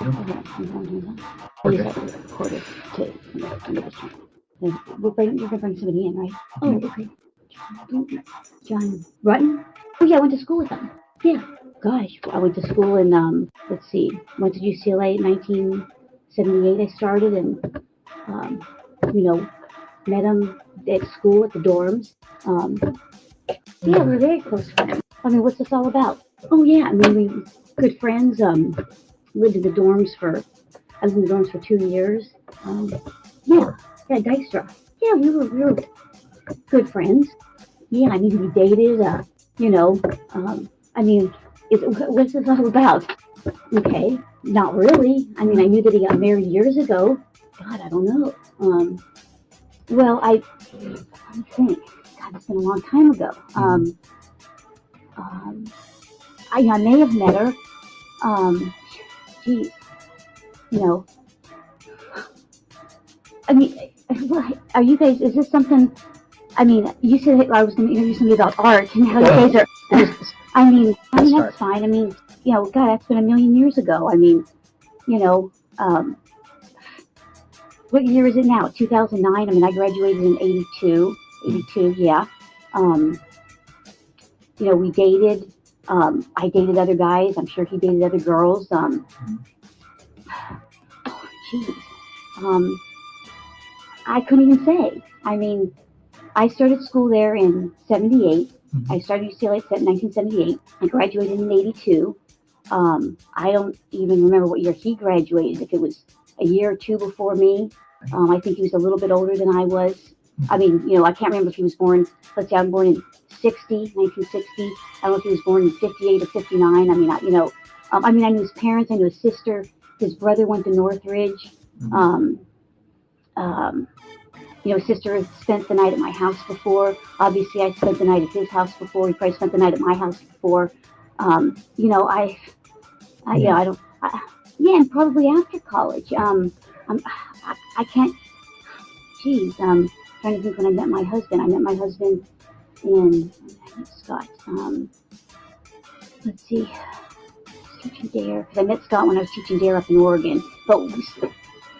Okay, I use that recorder to under this one. You're gonna bring somebody in, right? Oh, okay. John Rutten? Oh yeah, I went to school with him. Yeah. Gosh, I went to school in let's see, went to UCLA in 1978. I started and um, you know, met him at school at the dorms. Um, yeah, we're very close friends. I mean, what's this all about? Oh yeah, I mean, we good friends. Lived in the dorms for I was in the dorms for 2 years. Um, yeah, yeah, Dijkstra. Yeah, we were good friends. Yeah, I mean, we dated. You know, I mean, what's this all about? Okay, not really. I mean, I knew that he got married years ago. God, I don't know. Well, let me think. God, it's been a long time ago. Um, I may have met her. Geez, you know, I mean, are you guys? Is this something? I mean, you said I was going to interview somebody about art, and how you guys are. I mean that's fine. I mean, you know, God, that's been a million years ago. I mean, you know, what year is it now? 2009. I mean, I graduated in 82. 82, yeah. You know, we dated. I dated other guys. I'm sure he dated other girls. Oh, geez. I couldn't even say. I mean, I started school there in 78. I started UCLA in 1978. I graduated in 82. I don't even remember what year he graduated, if it was a year or two before me. I think he was a little bit older than I was. I mean, you know, I can't remember if he was born, let's say I'm born in 1960. I don't know if he was born in 58 or 59. I mean, I knew his parents, I knew his sister, his brother went to Northridge. You know, his sister had spent the night at my house before. Obviously, I spent the night at his house before. He probably spent the night at my house before. You know, yeah, and probably after college. I can't, geez, trying to think when I met my husband. I met my husband in Scott. Let's see, teaching dare, because I met Scott when I was teaching dare up in Oregon. But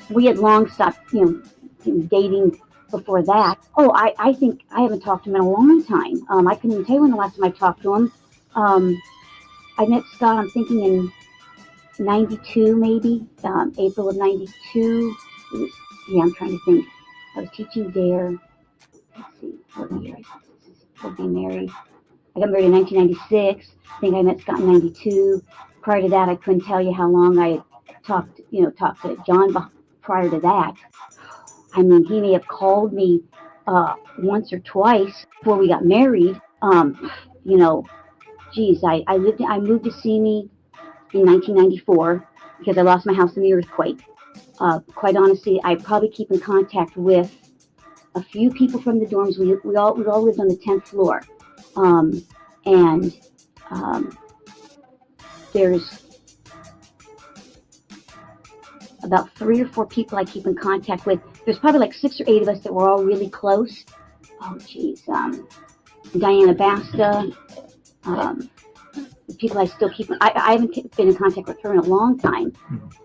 we had long stopped, you know, dating before that. Oh, I think I haven't talked to him in a long time. I couldn't even tell you when the last time I talked to him. I met Scott, I'm thinking in 92 maybe, April of 92. Yeah, I'm trying to think. I was teaching dare. Let's see, what year I was getting married. I got married in 1996. I think I met Scott in 92. Prior to that, I couldn't tell you how long I had talked to John prior to that. I mean, he may have called me once or twice before we got married. You know, geez, I moved to Simi in 1994 because I lost my house in the earthquake. Quite honestly, I probably keep in contact with a few people from the dorms. We all lived on the 10th floor, and there's about 3 or 4 people I keep in contact with. There's probably like 6 or 8 of us that were all really close. Oh, geez, Diana Basta. People I still keep. I haven't been in contact with her in a long time.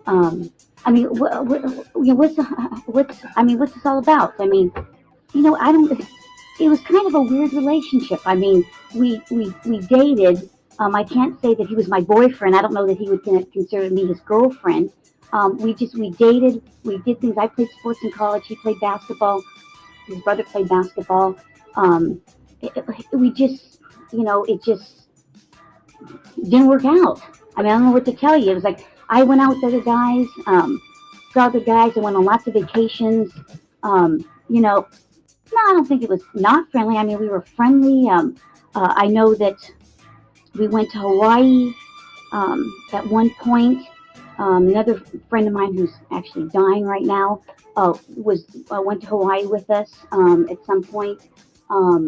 I mean, what's this all about? I mean, you know, I don't. It was kind of a weird relationship. I mean, we dated. I can't say that he was my boyfriend. I don't know that he would consider me his girlfriend. We dated. We did things. I played sports in college. He played basketball. His brother played basketball. We just, you know, it just didn't work out. I mean, I don't know what to tell you. It was like I went out with other guys, saw other guys, and went on lots of vacations. You know, no, I don't think it was not friendly. I mean, we were friendly. I know that we went to Hawaii at one point. Another friend of mine who's actually dying right now went to Hawaii with us at some point. Let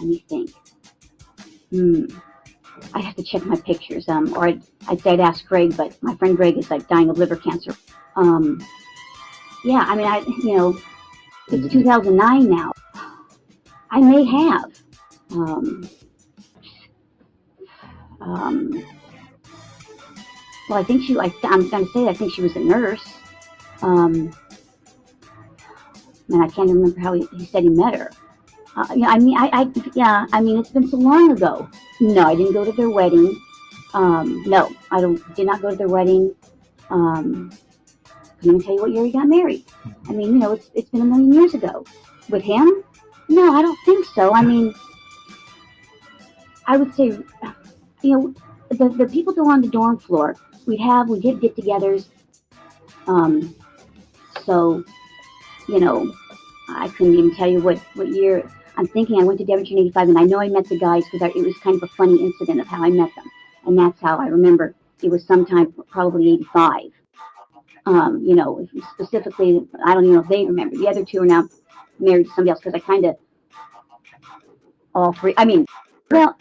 me think. I have to check my pictures. Or I'd say I'd ask Greg, but my friend Greg is like dying of liver cancer. Yeah, I mean, it's 2009 now. I may have. Well, I think I'm going to say I think she was a nurse. And I can't remember how he said he met her. Yeah, I mean, it's been so long ago. No, I didn't go to their wedding. No, did not go to their wedding. Couldn't even tell you what year he got married. I mean, it's been a million years ago. With him? No, I don't think so. I mean, I would say, the people that were on the dorm floor, we did get-togethers. Um, so, I couldn't even tell you what year. I'm thinking I went to Devonshire in 85, and I know I met the guys because it was kind of a funny incident of how I met them. And that's how I remember it was sometime probably 85. Specifically, I don't even know if they remember. The other two are now married to somebody else because I kind of, all three, I mean, well,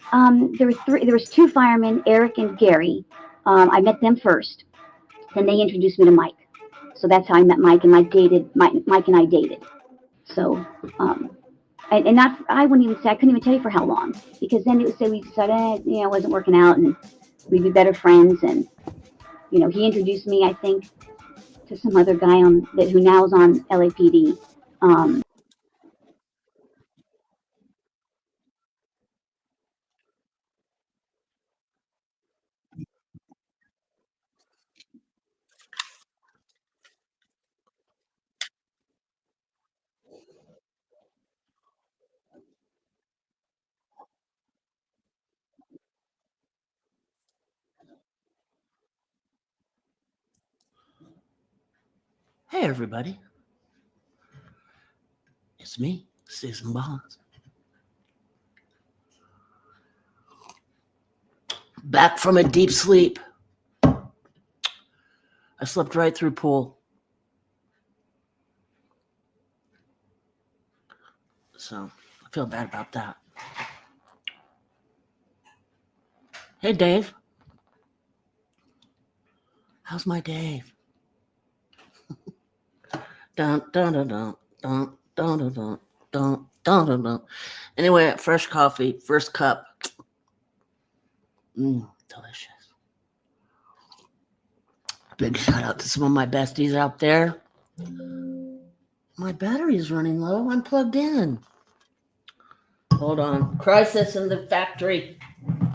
there was two firemen, Eric and Gary. I met them first. Then they introduced me to Mike. So that's how I met Mike, and Mike and I dated. So, and not, I wouldn't even say, I couldn't even tell you for how long, because then it would say we decided, it wasn't working out, and we'd be better friends, and, he introduced me, I think, to some other guy who now is on LAPD. Hey, everybody. It's me, Susan Bonds. Back from a deep sleep. I slept right through pool. So I feel bad about that. Hey, Dave. How's my Dave? Dun, dun, dun, dun, dun, dun, dun, dun, dun, dun, dun. Anyway, fresh coffee, first cup. Delicious. Big shout out to some of my besties out there. My battery is running low. I'm plugged in. Hold on. Crisis in the factory.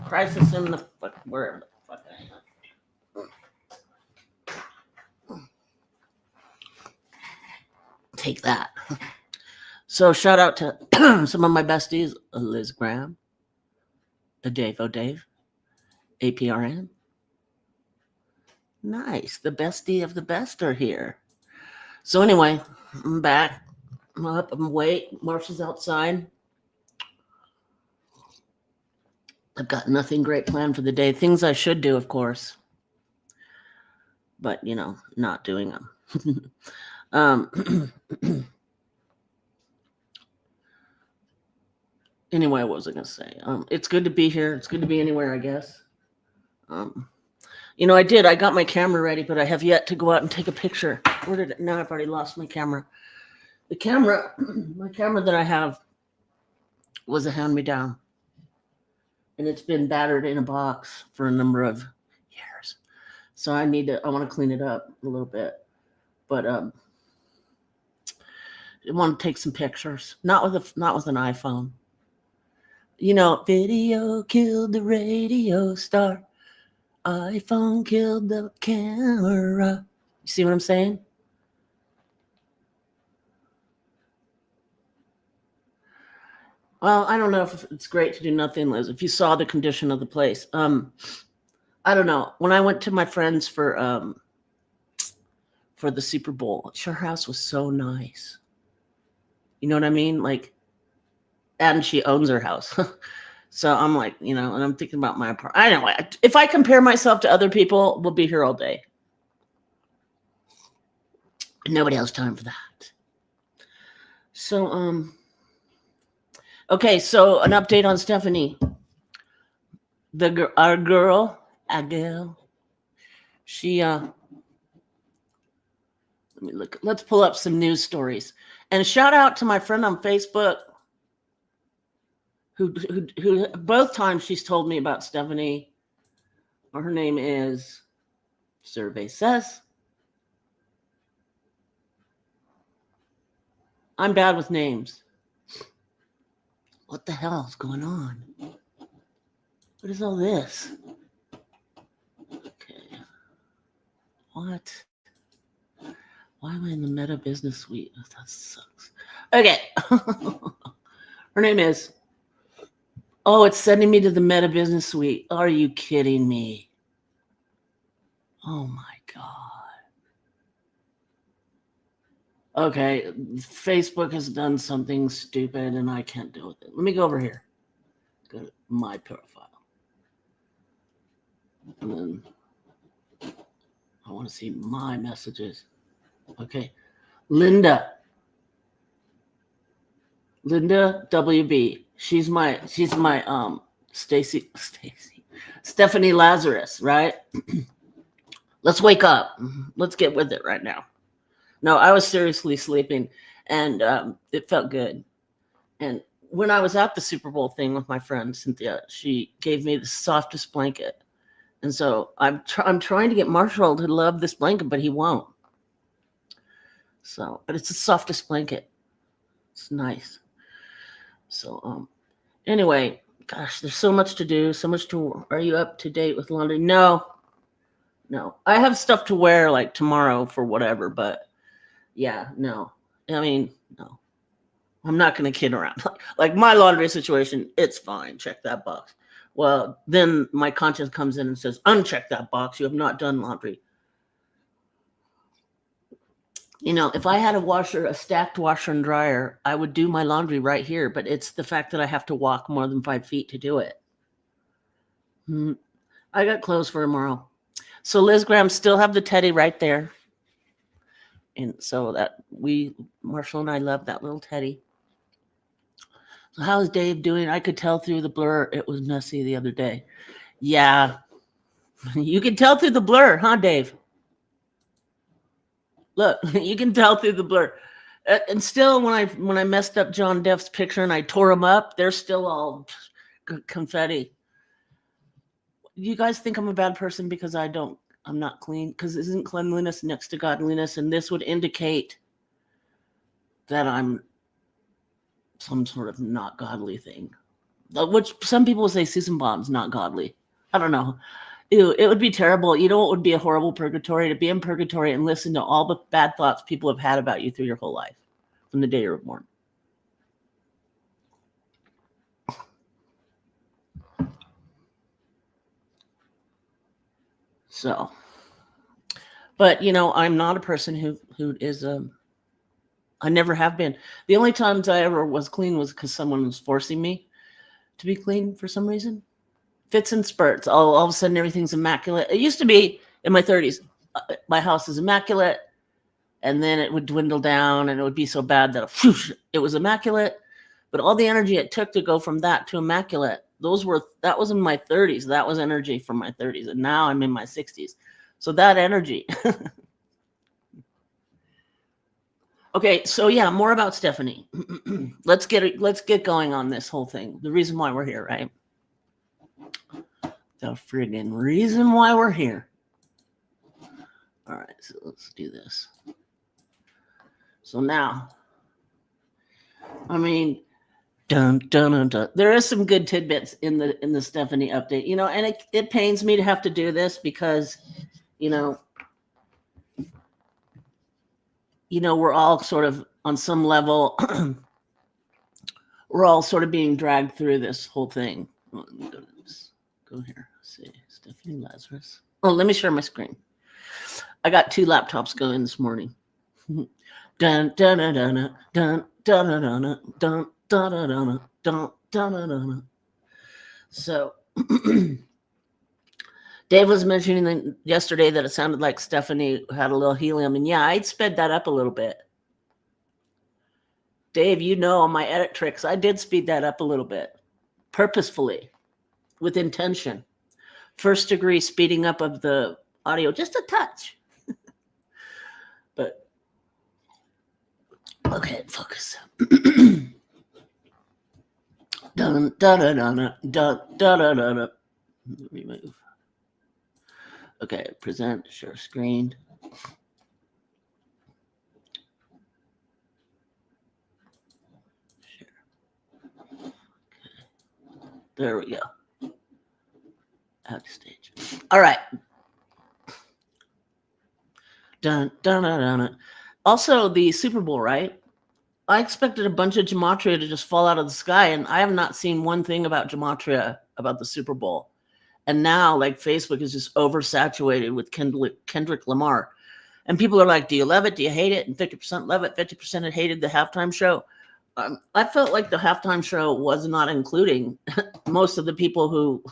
Crisis in the wherever the fuck I am. Take that. So shout out to some of my besties, Liz Graham, Dave O'Dave, APRN. Nice. The bestie of the best are here. So anyway, I'm back. I'm up. I'm awake. Marsha's outside. I've got nothing great planned for the day. Things I should do, of course. But, not doing them. Anyway, what was I going to say? It's good to be here. It's good to be anywhere, I guess. I got my camera ready, but I have yet to go out and take a picture. Now I've already lost my camera. My camera that I have was a hand-me-down. And it's been battered in a box for a number of years. So I want to clean it up a little bit. But I want to take some pictures. Not with an iPhone. Video killed the radio star. iPhone killed the camera. You see what I'm saying? Well, I don't know if it's great to do nothing, Liz. If you saw the condition of the place. I don't know. When I went to my friends for the Super Bowl, her house was so nice. You know what I mean? And she owns her house. So I'm like, and I'm thinking about my apartment. I don't know. If I compare myself to other people, we'll be here all day. Nobody has time for that. So, okay. So an update on Stephanie. Our girl, Adele. She, let me look. Let's pull up some news stories. And shout out to my friend on Facebook who both times she's told me about Stephanie. Her name is, survey says, I'm bad with names. What the hell is going on? What is all this? Okay. What? Why am I in the Meta Business Suite? Oh, that sucks. Okay. Her name is. Oh, it's sending me to the Meta Business Suite. Are you kidding me? Oh my God. Okay. Facebook has done something stupid and I can't deal with it. Let me go over here. Go to my profile. And then I want to see my messages. Okay. Linda WB. She's my Stephanie Lazarus, right? Let's wake up. Let's get with it right now. No, I was seriously sleeping and it felt good. And when I was at the Super Bowl thing with my friend Cynthia, she gave me the softest blanket. And so I'm trying to get Marshall to love this blanket, but he won't. So, but it's the softest blanket. It's nice. So, anyway, gosh, there's so much to do, so much to. Are you up to date with laundry? No. I have stuff to wear like tomorrow for whatever, but yeah, no. I mean, no. I'm not going to kid around. Like my laundry situation, it's fine. Check that box. Well, then my conscience comes in and says, uncheck that box. You have not done laundry. You know, if I had a stacked washer and dryer, I would do my laundry right here. But it's the fact that I have to walk more than 5 feet to do it. I got clothes for tomorrow. So Liz Graham still have the teddy right there. And so that Marshall and I love that little teddy. So how's Dave doing? I could tell through the blur. It was messy the other day. Yeah. You can tell through the blur, huh, Dave? Look, you can tell through the blur. And still, when I messed up John Deff's picture and I tore him up, they're still all confetti. You guys think I'm a bad person because I'm not clean? Because isn't cleanliness next to godliness? And this would indicate that I'm some sort of not godly thing. Which some people say Susan Bond's not godly. I don't know. Ew, it would be terrible. You know what would be a horrible purgatory? To be in purgatory and listen to all the bad thoughts people have had about you through your whole life from the day you were born. So, but you know, I'm not a person who is I never have been. The only times I ever was clean was because someone was forcing me to be clean for some reason. Fits and spurts. All of a sudden, everything's immaculate. It used to be in my 30s. My house is immaculate, and then it would dwindle down, and it would be so bad that it was immaculate. But all the energy it took to go from that to immaculate, that was in my 30s. That was energy from my 30s, and now I'm in my 60s. So that energy. Okay, so yeah, more about Stephanie. Let's get going on this whole thing. The reason why we're here, right? The friggin' reason why we're here. All right, so let's do this. So now, I mean, dun dun dun dun. There is some good tidbits in the Stephanie update, you know, and it pains me to have to do this because, you know, we're all sort of on some level, we're all sort of being dragged through this whole thing. Go here. Let's see, Stephanie Lazarus. Oh, let me share my screen. I got 2 laptops going this morning. Dun dun dun dun dun dun dun dun dun dun dun. So Dave was mentioning yesterday that it sounded like Stephanie had a little helium, and yeah, I'd sped that up a little bit. Dave, you know, on my edit tricks, I did speed that up a little bit, purposefully, with intention. 1st degree speeding up of the audio, just a touch. But okay, focus. Dun, dun, dun, dun, dun, dun, dun, dun. Let me move. Okay, Okay, present, share screen. Share. Okay. There we go. Add stage. All right. Dun, dun, dun, dun, dun. Also, the Super Bowl, right? I expected a bunch of gematria to just fall out of the sky, and I have not seen one thing about gematria about the Super Bowl. And now, like, Facebook is just oversaturated with Kendrick Lamar. And people are like, do you love it? Do you hate it? And 50% love it, 50% had hated the halftime show. I felt like the halftime show was not including most of the people who,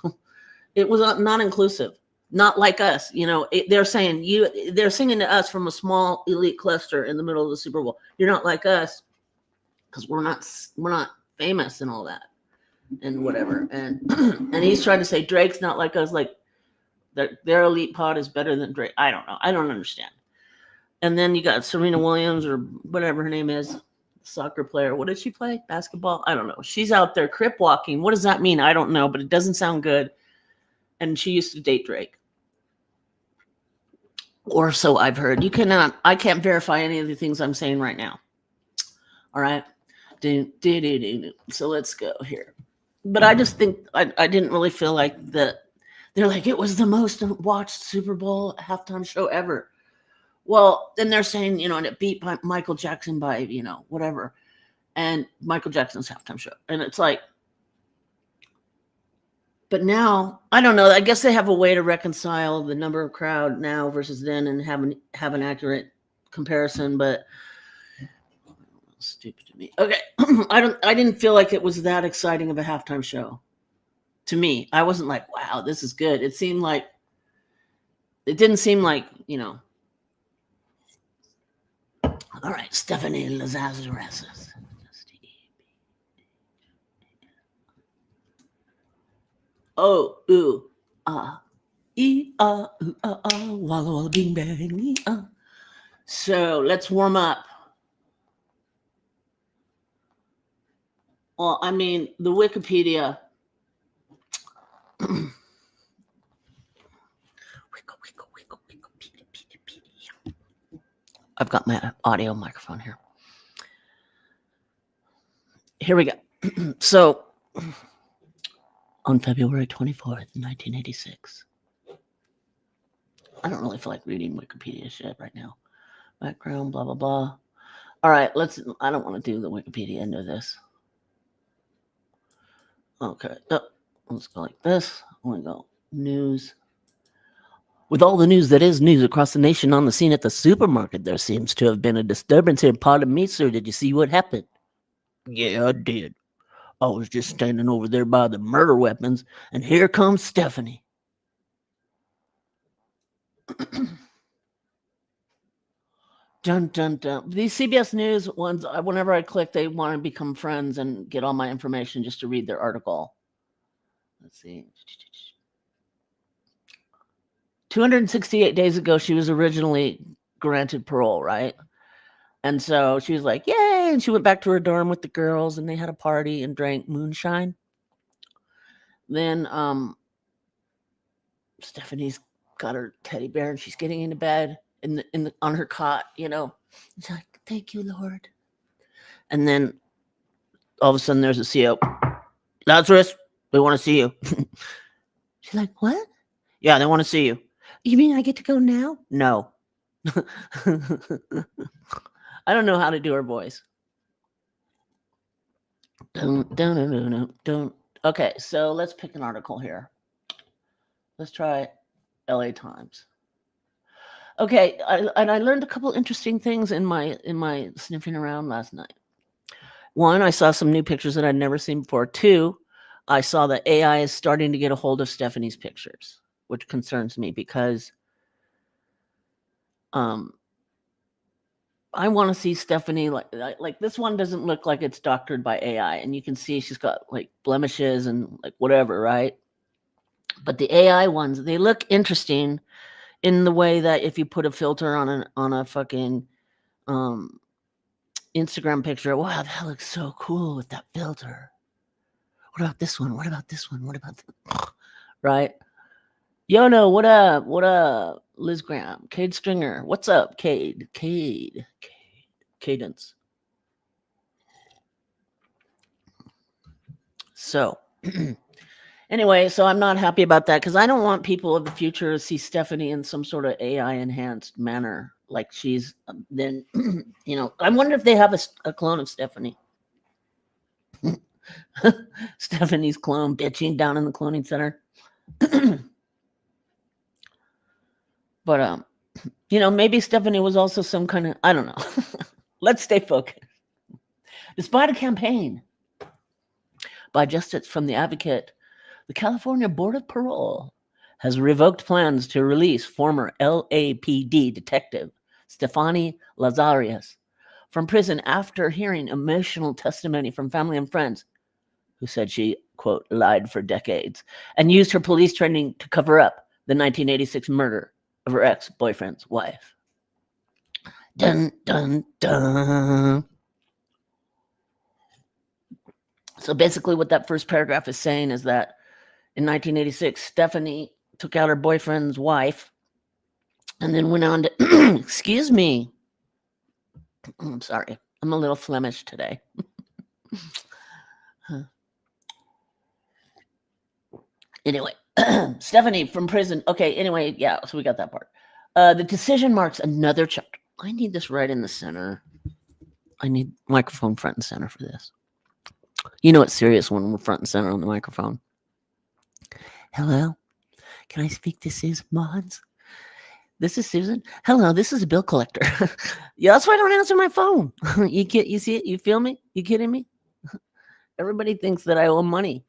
it was not inclusive. Not like us, they're saying they're singing to us from a small elite cluster in the middle of the Super Bowl. You're not like us because we're not famous and all that and whatever. And and he's trying to say Drake's not like us, like their elite pod is better than Drake. I don't know. I don't understand. And then you got Serena Williams or whatever her name is, soccer player. What did she play? Basketball? I don't know. She's out there crip walking. What does that mean? I don't know, but it doesn't sound good. And she used to date Drake. Or so I've heard. I can't verify any of the things I'm saying right now. All right. So let's go here. But I just think I didn't really feel like that. They're like, it was the most watched Super Bowl halftime show ever. Well, then they're saying, and it beat Michael Jackson by, whatever. And Michael Jackson's halftime show. And it's like, but now, I don't know. I guess they have a way to reconcile the number of crowd now versus then and have an accurate comparison, but stupid to me. Okay. I didn't feel like it was that exciting of a halftime show. To me, I wasn't like, wow, this is good. It didn't seem like, All right, Stephanie Lazarus. Oh, ooh, ah, ooh, walla walla bing bang, So let's warm up. Well, I mean, the Wikipedia. I've got my audio microphone here. Here we go. So, on February 24th, 1986. I don't really feel like reading Wikipedia shit right now. Background, blah, blah, blah. All right, I don't want to do the Wikipedia end of this. Okay, let's go like this. I'm going to go news. With all the news that is news across the nation on the scene at the supermarket, there seems to have been a disturbance here. Pardon me, sir. Did you see what happened? Yeah, I did. I was just standing over there by the murder weapons, and here comes Stephanie. Dun, dun, dun. These CBS News ones, whenever I click, they want to become friends and get all my information just to read their article. Let's see. 268 days ago, she was originally granted parole, right? And so she was like, yay! And she went back to her dorm with the girls, and they had a party and drank moonshine. Then Stephanie's got her teddy bear, and she's getting into bed on her cot, She's like, thank you, Lord. And then all of a sudden, there's a CO. Lazarus, we want to see you. She's like, what? Yeah, they want to see you. You mean I get to go now? No. I don't know how to do her voice. Don't. Okay, so let's pick an article here. Let's try LA Times. Okay, I learned a couple interesting things in my sniffing around last night. One, I saw some new pictures that I'd never seen before. Two, I saw that AI is starting to get a hold of Stephanie's pictures, which concerns me because I want to see Stephanie like this one doesn't look like it's doctored by AI, and you can see she's got like blemishes and like whatever, right? But the AI ones, they look interesting in the way that if you put a filter on a fucking Instagram picture, wow, that looks so cool with that filter. What about this one? What about this one? What about right? Yono, what up? What up? Liz Graham, Cade Stringer, what's up, Cade? Cadence. So, anyway, so I'm not happy about that because I don't want people of the future to see Stephanie in some sort of AI enhanced manner, like she's then, I wonder if they have a clone of Stephanie. Stephanie's clone bitching down in the cloning center. But maybe Stephanie was also some kind of, I don't know. Let's stay focused. Despite a campaign by Justice from the Advocate, the California Board of Parole has revoked plans to release former LAPD detective Stefani Lazarus from prison after hearing emotional testimony from family and friends who said she, quote, lied for decades and used her police training to cover up the 1986 murder of her ex-boyfriend's wife. Dun, dun, dun. So basically what that first paragraph is saying is that in 1986, Stephanie took out her boyfriend's wife and then went on to, excuse me. I'm sorry. I'm a little Flemish today. Anyway, Stephanie from prison. Okay, anyway, yeah, so we got that part. The decision marks another chapter. I need this right in the center. I need microphone front and center for this. You know it's serious when we're front and center on the microphone. Hello? Can I speak to Susan Mons? This is Susan. Hello, this is a bill collector. Yeah, that's why I don't answer my phone. You see it? You feel me? You kidding me? Everybody thinks that I owe money.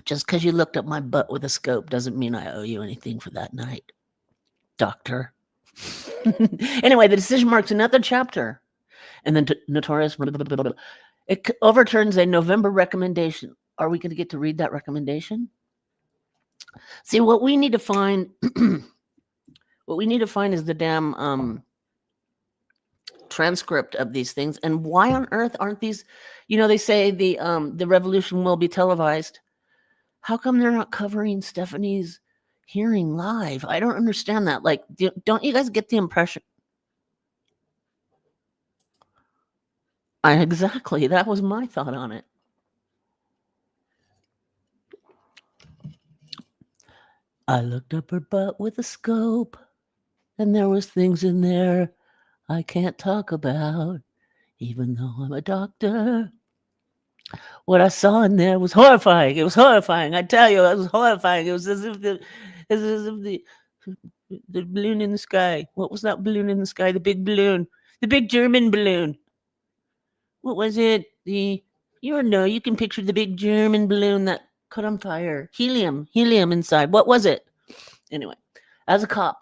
Just because you looked up my butt with a scope doesn't mean I owe you anything for that night, doctor. Anyway, the decision marks another chapter. And then notorious, it overturns a November recommendation. Are we going to get to read that recommendation? See, what we need to find, is the damn transcript of these things. And why on earth aren't these? They say the revolution will be televised. How come they're not covering Stephanie's hearing live? I don't understand that. Like, don't you guys get the impression? Exactly. That was my thought on it. I looked up her butt with a scope, and there was things in there I can't talk about, even though I'm a doctor. What I saw in there was horrifying. It was horrifying. I tell you, it was horrifying. It was as if the balloon in the sky. What was that balloon in the sky? The big balloon. The big German balloon. What was it? You can picture the big German balloon that caught on fire. Helium inside. What was it? Anyway, as a cop,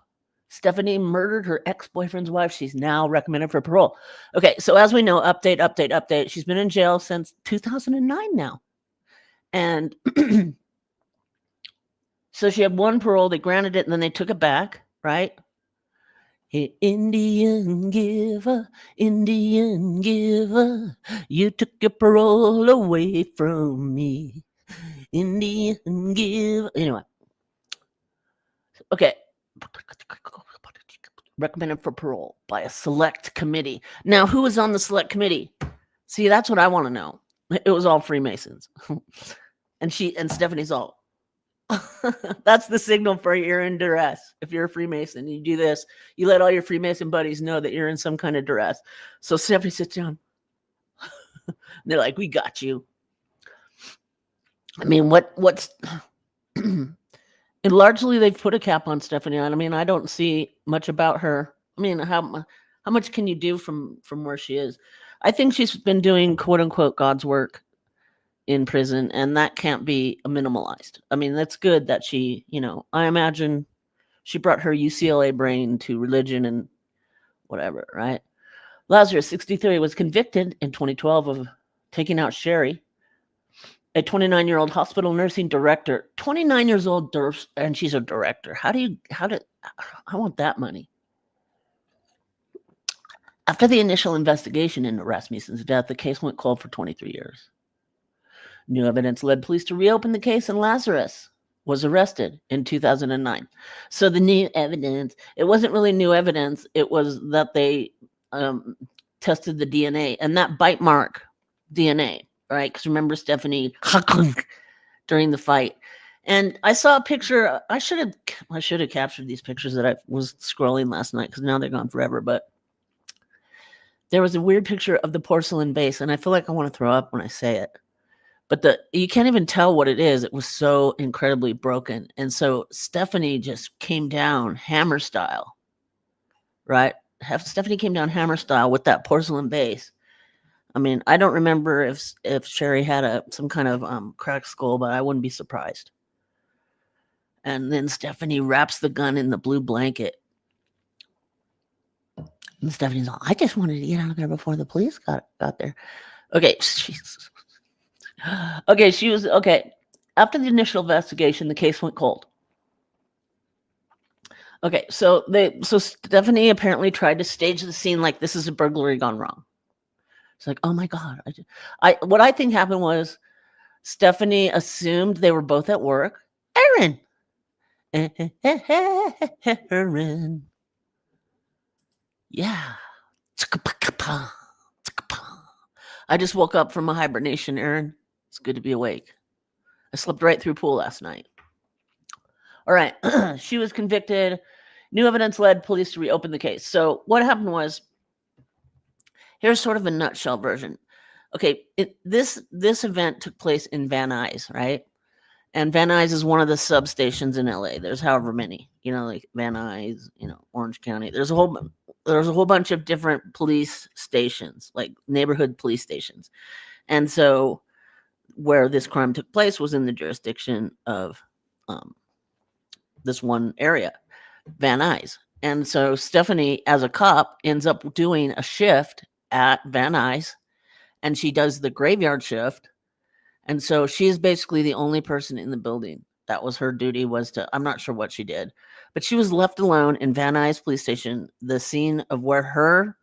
Stephanie murdered her ex-boyfriend's wife. She's now recommended for parole. Okay, so as we know, update. She's been in jail since 2009 now. And so she had one parole. They granted it, and then they took it back, right? Hey, Indian giver, you took your parole away from me. Indian giver. Anyway. Okay. Recommended for parole by a select committee. Now, who was on the select committee? See, that's what I want to know. It was all Freemasons. And Stephanie's all. That's the signal for you're in duress. If you're a Freemason, you do this. You let all your Freemason buddies know that you're in some kind of duress. So Stephanie sits down. They're like, we got you. I mean, what's... And largely, they've put a cap on Stephanie. I mean, I don't see much about her. I mean, how much can you do from where she is? I think she's been doing, quote unquote, God's work in prison, and that can't be minimalized. I mean, that's good that she, I imagine she brought her UCLA brain to religion and whatever, right? Lazarus, 63, was convicted in 2012 of taking out Sherry, a 29-year-old hospital nursing director. 29 years old, and she's a director. I want that money. After the initial investigation into Rasmussen's death, the case went cold for 23 years. New evidence led police to reopen the case in Lazarus. was arrested in 2009. So the new evidence, it wasn't really new evidence. It was that they tested the DNA and that bite mark DNA, right? Because remember Stephanie during the fight. And I saw a picture. I should have captured these pictures that I was scrolling last night because now they're gone forever. But there was a weird picture of the porcelain vase, and I feel like I want to throw up when I say it. But you can't even tell what it is. It was so incredibly broken. And so Stephanie just came down hammer style, right? Stephanie came down hammer style with that porcelain vase. I mean, I don't remember if Sherry had some kind of cracked skull, but I wouldn't be surprised. And then Stephanie wraps the gun in the blue blanket. And Stephanie's all, I just wanted to get out of there before the police got there. Okay, Jesus. Okay, she was okay. After the initial investigation, the case went cold. Okay, so Stephanie apparently tried to stage the scene like this is a burglary gone wrong. It's like, oh my God. What I think happened was Stephanie assumed they were both at work. Aaron. Aaron. Yeah. I just woke up from a hibernation, Aaron. It's good to be awake. I slept right through pool last night. All right. She was convicted. New evidence led police to reopen the case. So what happened was, here's sort of a nutshell version. Okay, this event took place in Van Nuys, right? And Van Nuys is one of the substations in LA. There's however many, like Van Nuys, Orange County. There's a whole bunch of different police stations, like neighborhood police stations. And so where this crime took place was in the jurisdiction of this one area, Van Nuys. And so Stephanie, as a cop, ends up doing a shift at Van Nuys, and she does the graveyard shift. And so she is basically the only person in the building. That was her duty, I'm not sure what she did, but she was left alone in Van Nuys police station, the scene of where her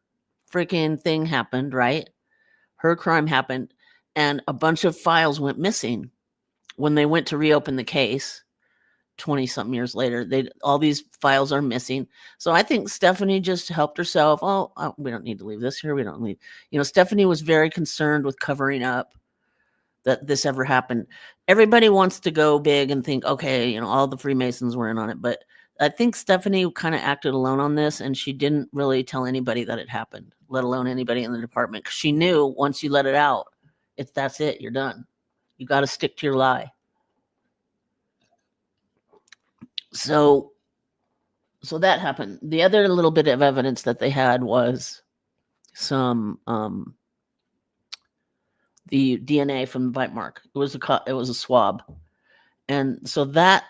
freaking thing happened, right? Her crime happened, and a bunch of files went missing when they went to reopen the case 20-something years later. All these files are missing. So I think Stephanie just helped herself. Oh, we don't need to leave this here. We don't need, Stephanie was very concerned with covering up that this ever happened. Everybody wants to go big and think, okay, all the Freemasons were in on it. But I think Stephanie kind of acted alone on this, and she didn't really tell anybody that it happened, let alone anybody in the department. 'Cause she knew once you let it out, that's it. You're done. You got to stick to your lie. So that happened. The other little bit of evidence that they had was some the DNA from the bite mark. It was a swab, and so that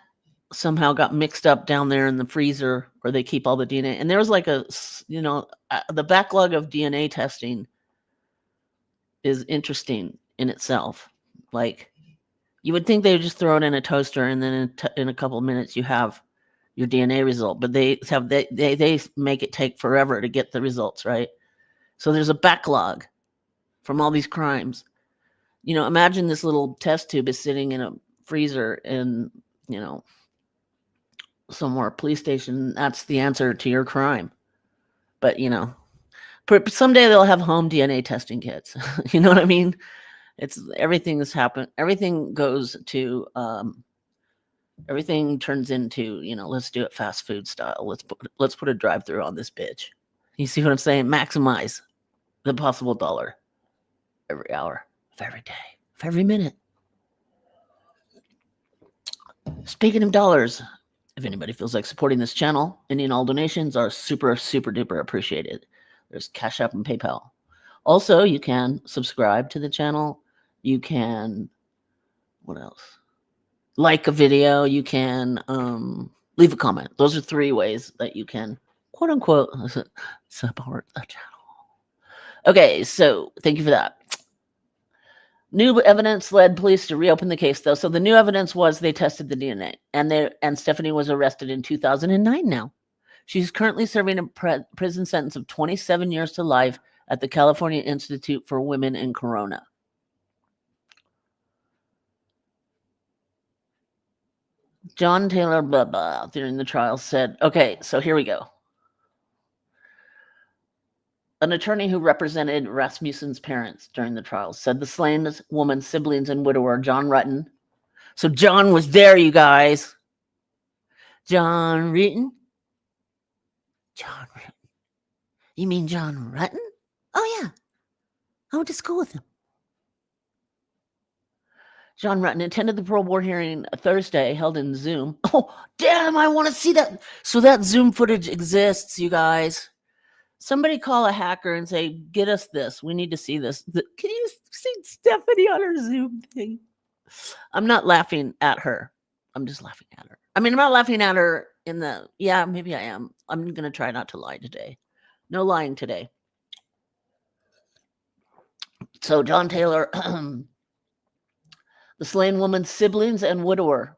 somehow got mixed up down there in the freezer where they keep all the DNA. And there was like the backlog of DNA testing is interesting in itself. Like, you would think they would just throw it in a toaster and then in a couple of minutes you have your DNA result, but they make it take forever to get the results, right? So there's a backlog from all these crimes. Imagine this little test tube is sitting in a freezer in, somewhere, police station. That's the answer to your crime. But, someday they'll have home DNA testing kits. You know what I mean? Everything has happened. Everything goes to, everything turns into, let's do it fast food style. Let's put a drive-through on this bitch. You see what I'm saying? Maximize the possible dollar every hour of every day, of every minute. Speaking of dollars, if anybody feels like supporting this channel, any and all donations are super, super duper appreciated. There's Cash App and PayPal. Also, you can subscribe to the channel. You can, what else? Like a video. You can leave a comment. Those are 3 ways that you can, quote unquote, support the channel. Okay, so thank you for that. New evidence led police to reopen the case, though. So the new evidence was they tested the DNA, and Stephanie was arrested in 2009 now. She's currently serving a prison sentence of 27 years to life at the California Institute for Women in Corona. John Taylor, blah, blah, during the trial said, okay, so here we go. An attorney who represented Rasmussen's parents during the trial said the slain woman's siblings and widower, John Rutten. So John was there, you guys. John Rutten? John Rutten. You mean John Rutten? Oh, yeah. I went to school with him. John Rutten attended the parole board hearing Thursday, held in Zoom. Oh, damn, I want to see that. So that Zoom footage exists, you guys. Somebody call a hacker and say, get us this. We need to see this. Can you see Stephanie on her Zoom thing? I'm not laughing at her. I'm just laughing at her. I mean, I'm not laughing at her in the, yeah, maybe I am. I'm going to try not to lie today. No lying today. So John Taylor, the slain woman's siblings and widower.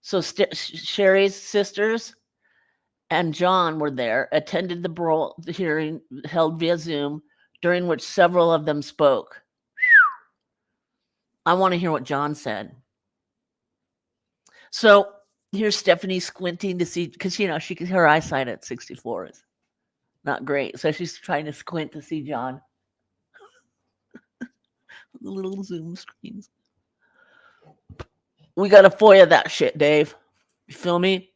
So Sherry's sisters and John were there, attended the hearing held via Zoom, during which several of them spoke. I want to hear what John said. So here's Stephanie squinting to see, because her eyesight at 64 is not great. So she's trying to squint to see John. The little Zoom screens. We got to FOIA that shit, Dave. You feel me?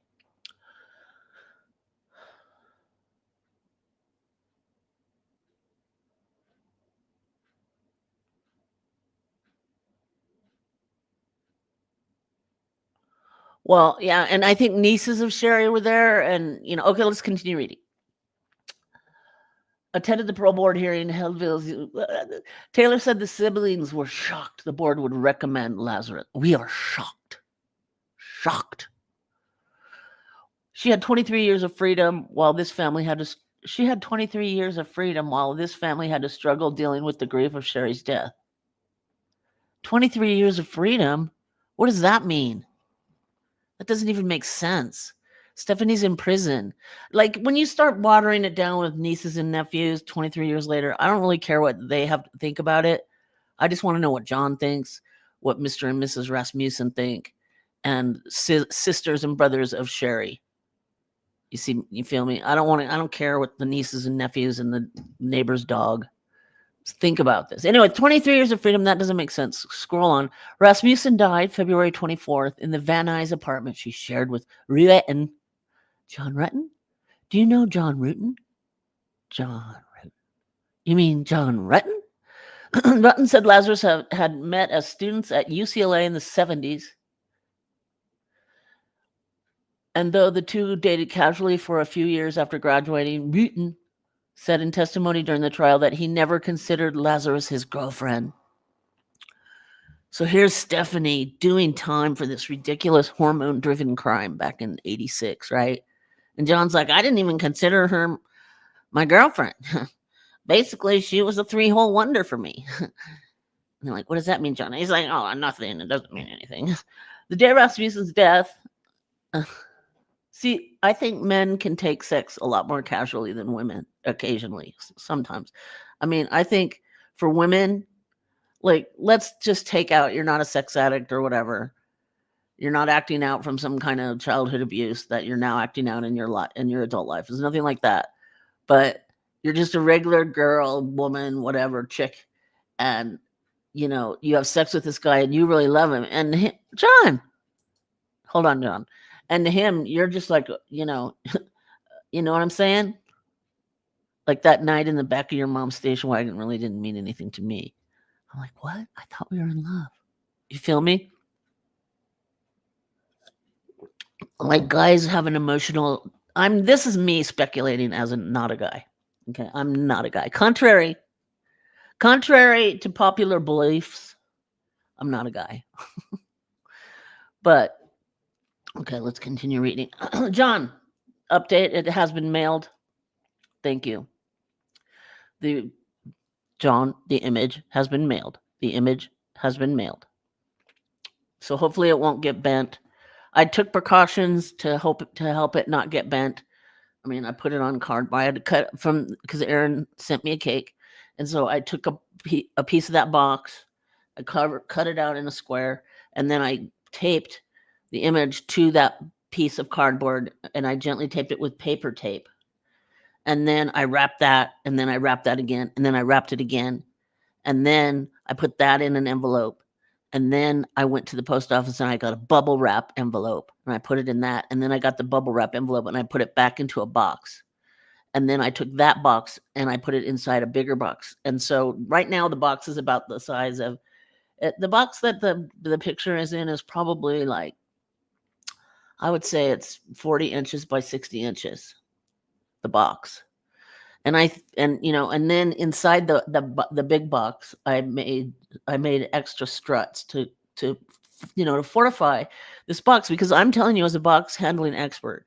Well, yeah, and I think nieces of Sherry were there, and okay, let's continue reading. Attended the parole board hearing held. Taylor said the siblings were shocked the board would recommend Lazarus. We are shocked. Shocked. She had 23 years of freedom while this family had to. She had 23 years of freedom while this family had to struggle dealing with the grief of Sherry's death. 23 years of freedom? What does that mean? That doesn't even make sense. Stephanie's in prison. Like, when you start watering it down with nieces and nephews 23 years later, I don't really care what they have to think about it. I just want to know what John thinks, what Mr. and Mrs. Rasmussen think, and sisters and brothers of Sherry. You feel me? I don't care what the nieces and nephews and the neighbor's dog think about this. Anyway, 23 years of freedom, that doesn't make sense. Scroll on. Rasmussen died February 24th in the Van Nuys apartment she shared with Rutten. John Rutten? Do you know John Rutten? John Rutten. You mean John Rutten? Rutten said Lazarus had met as students at UCLA in the 70s. And though the two dated casually for a few years after graduating, Rutten said in testimony during the trial that he never considered Lazarus his girlfriend. So here's Stephanie doing time for this ridiculous hormone-driven crime back in 86, right? And John's like, I didn't even consider her my girlfriend. Basically, she was a three-hole wonder for me. And they're like, what does that mean, John? And he's like, oh, nothing. It doesn't mean anything. The day of Rasmussen's death. See, I think men can take sex a lot more casually than women occasionally, sometimes. I mean, I think for women, like, let's just take out you're not a sex addict or whatever. You're not acting out from some kind of childhood abuse that you're now acting out in your adult life. There's nothing like that. But you're just a regular girl, woman, whatever, chick. And, you have sex with this guy and you really love him. And John, hold on, John. And to him, you're just like, you know what I'm saying? Like that night in the back of your mom's station wagon really didn't mean anything to me. I'm like, what? I thought we were in love. You feel me? Like, guys have an emotional. This is me speculating as not a guy. Okay, I'm not a guy. Contrary to popular beliefs, I'm not a guy. But okay, let's continue reading. John, update. It has been mailed. Thank you. The image has been mailed. The image has been mailed. So hopefully it won't get bent. I took precautions to help it not get bent. I mean, I put it on cardboard. I had to cut because Aaron sent me a cake, and so I took a piece of that box. I cut it out in a square, and then I taped the image to that piece of cardboard, and I gently taped it with paper tape. And then I wrapped that, and then I wrapped that again, and then I wrapped it again. And then I put that in an envelope. And then I went to the post office and I got a bubble wrap envelope and I put it in that. And then I got the bubble wrap envelope and I put it back into a box. And then I took that box and I put it inside a bigger box. And so right now the box is about the size of the box that the picture is in is probably like, I would say it's 40 inches by 60 inches, the box. And and then inside the big box, I made extra struts to to fortify this box, because I'm telling you, as a box handling expert,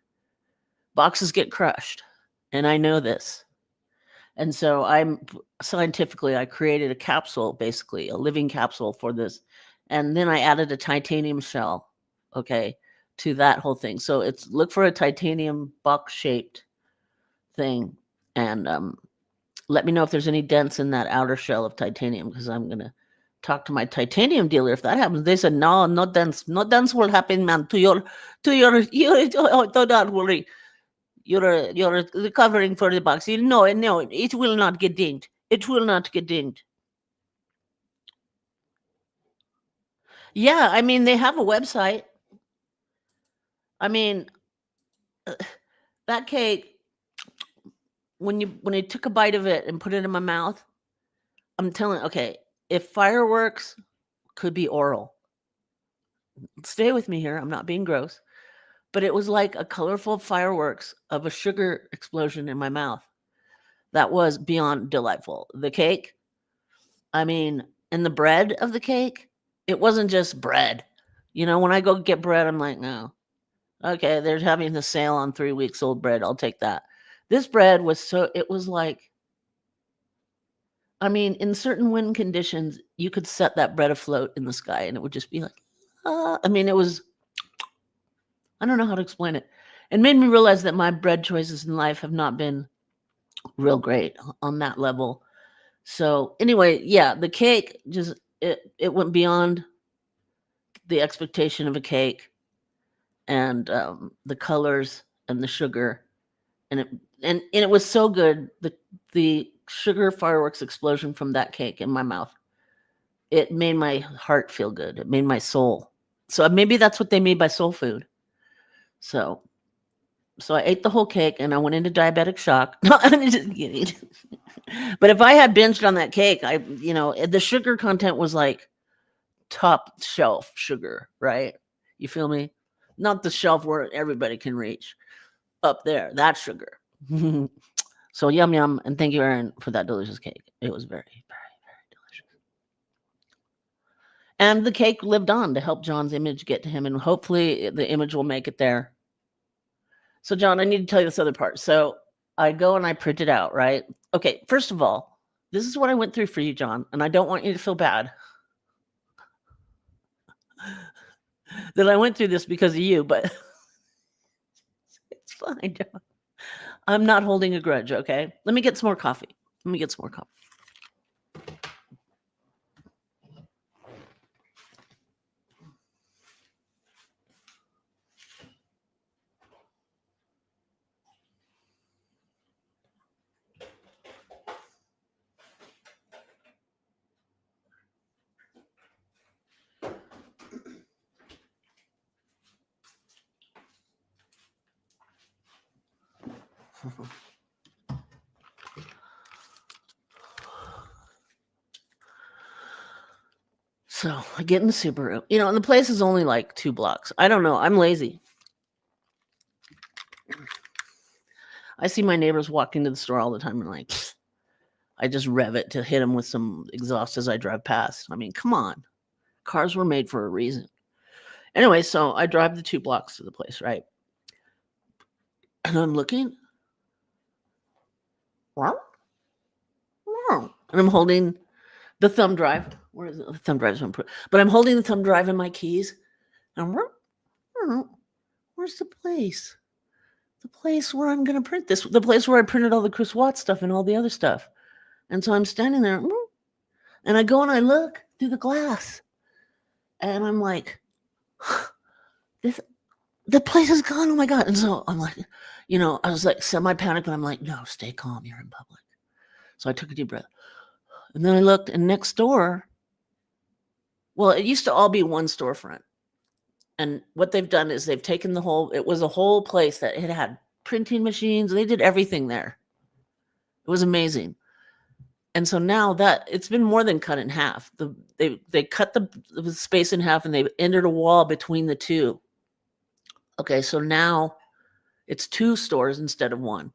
boxes get crushed, and I know this. And so I created a capsule, basically a living capsule for this, and then I added a titanium shell, okay, to that whole thing. So look for a titanium box shaped thing. And let me know if there's any dents in that outer shell of titanium, because I'm going to talk to my titanium dealer if that happens. They said, no dents. No dents will happen, man, to your don't worry. You're recovering for the box. No, it will not get dinged. It will not get dinged. Yeah, I mean, they have a website. I mean, that cake, when I took a bite of it and put it in my mouth, I'm telling, okay, if fireworks could be oral, stay with me here, I'm not being gross, but it was like a colorful fireworks of a sugar explosion in my mouth. That was beyond delightful. The cake, I mean, and the bread of the cake, it wasn't just bread. When I go get bread, I'm like, no. Okay, they're having the sale on 3 weeks old bread. I'll take that. This bread was it was like, I mean, in certain wind conditions, you could set that bread afloat in the sky and it would just be like, I mean, it was, I don't know how to explain it. It made me realize that my bread choices in life have not been real great on that level. So anyway, yeah, the cake just, it went beyond the expectation of a cake, and the colors and the sugar, and it was so good. The sugar fireworks explosion from that cake in my mouth, it made my heart feel good. It made my soul. So maybe that's what they made by soul food. So I ate the whole cake and I went into diabetic shock. No, I'm just kidding. But if I had binged on that cake, the sugar content was like top shelf sugar, right? You feel me? Not the shelf where everybody can reach. Up there, that sugar. So yum yum, and thank you, Erin, for that delicious cake. It was very, very, very delicious. And the cake lived on to help John's image get to him, and hopefully the image will make it there. So John, I need to tell you this other part. So I go and I print it out, right? Okay, first of all, this is what I went through for you, John, and I don't want you to feel bad that I went through this because of you, but it's fine, John. I'm not holding a grudge, okay? Let me get some more coffee. So I get in the Subaru, and the place is only like 2 blocks. I don't know. I'm lazy. I see my neighbors walking to the store all the time and like, I just rev it to hit them with some exhaust as I drive past. I mean, come on. Cars were made for a reason. Anyway, so I drive the 2 blocks to the place, right? And I'm looking. And I'm holding the thumb drive. Where is it? The thumb drive. But I'm holding the thumb drive and my keys. And where's the place? The place where I'm going to print this. The place where I printed all the Chris Watts stuff and all the other stuff. And so I'm standing there. And I go and I look through the glass. And I'm like, the place is gone. Oh my God. And so I'm like, I was like semi-panicked, but I'm like, no, stay calm. You're in public. So I took a deep breath. And then I looked, and next door, well, it used to all be one storefront. And what they've done is they've taken it was a whole place that it had printing machines. They did everything there. It was amazing. And so now that it's been more than cut in half. They cut the space in half, and they've entered a wall between the two. Okay, so now it's 2 stores instead of 1.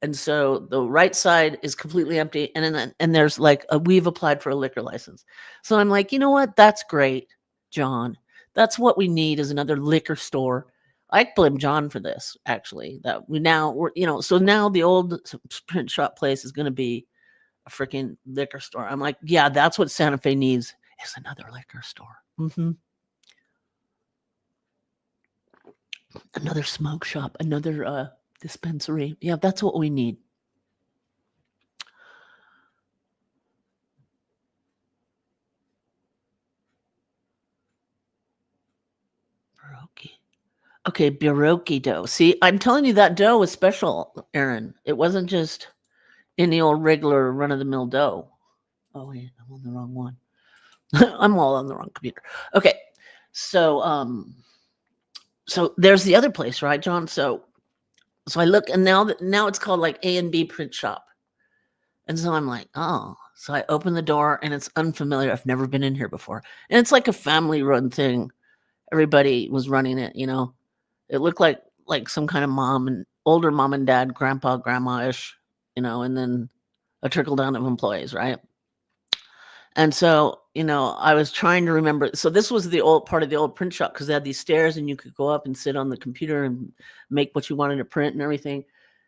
And so the right side is completely empty, and there's like we've applied for a liquor license. So I'm like, you know what? That's great, John. That's what we need, is another liquor store. I blame John for this, actually. That so now the old print shop place is going to be a freaking liquor store. I'm like, yeah, that's what Santa Fe needs, is another liquor store. Another smoke shop, another dispensary. Yeah, that's what we need. Pierogi. Okay, pierogi dough. See, I'm telling you, that dough was special, Aaron. It wasn't just any old regular run-of-the-mill dough. Oh wait, I'm on the wrong one. I'm all on the wrong computer. Okay, so so there's the other place, right, John? So I look, and now it's called like A and B Print Shop, and so I'm like, oh. So I open the door, and it's unfamiliar. I've never been in here before, and it's like a family-run thing. Everybody was running it, It looked like some kind of older mom and dad, grandpa, grandma-ish, and then a trickle down of employees, right? And so, I was trying to remember. So this was the old part of the old print shop, because they had these stairs, and you could go up and sit on the computer and make what you wanted to print and everything.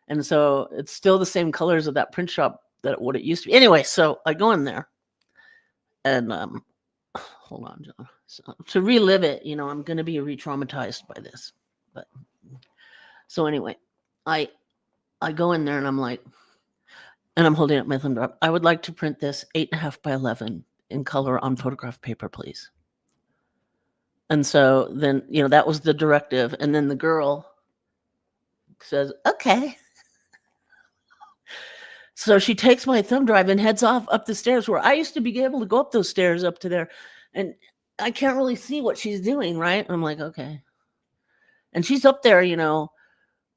And so it's still the same colors of that print shop that what it used to be. Anyway, so I go in there, and hold on, John. So, to relive it, I'm going to be re-traumatized by this. But so anyway, I go in there, and I'm like, and I'm holding up my thumb drive. I would like to print this 8.5 by 11 in color on photograph paper, please. And so then, that was the directive. And then the girl says, okay. So she takes my thumb drive and heads off up the stairs, where I used to be able to go up those stairs up to there. And I can't really see what she's doing, right? I'm like, okay. And she's up there,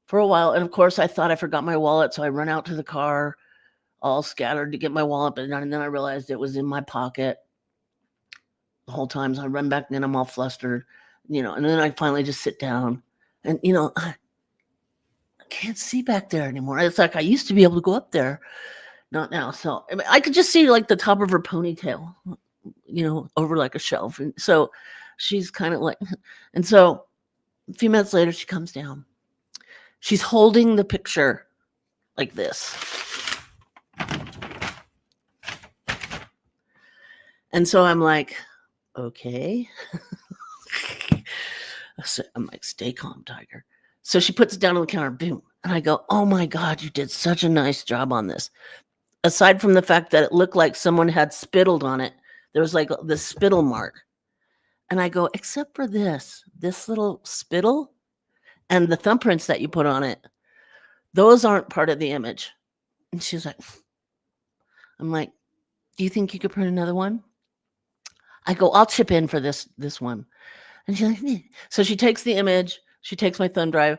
for a while. And of course, I thought I forgot my wallet. So I run out to the car, all scattered, to get my wallet. And then I realized it was in my pocket the whole time. So I run back, and then I'm all flustered, and then I finally just sit down. And, I can't see back there anymore. It's like I used to be able to go up there. Not now. So I could just see like the top of her ponytail, over like a shelf. And so she's kind of like, and so a few minutes later, she comes down. She's holding the picture like this. And so I'm like, okay. So I'm like, stay calm, Tiger. So she puts it down on the counter, boom. And I go, oh my God, you did such a nice job on this. Aside from the fact that it looked like someone had spittled on it, there was like the spittle mark. And I go, except for this little spittle and the thumbprints that you put on it, those aren't part of the image. And she's like, I'm like, do you think you could print another one? I go, I'll chip in for this one. And she's like, so she takes the image, she takes my thumb drive,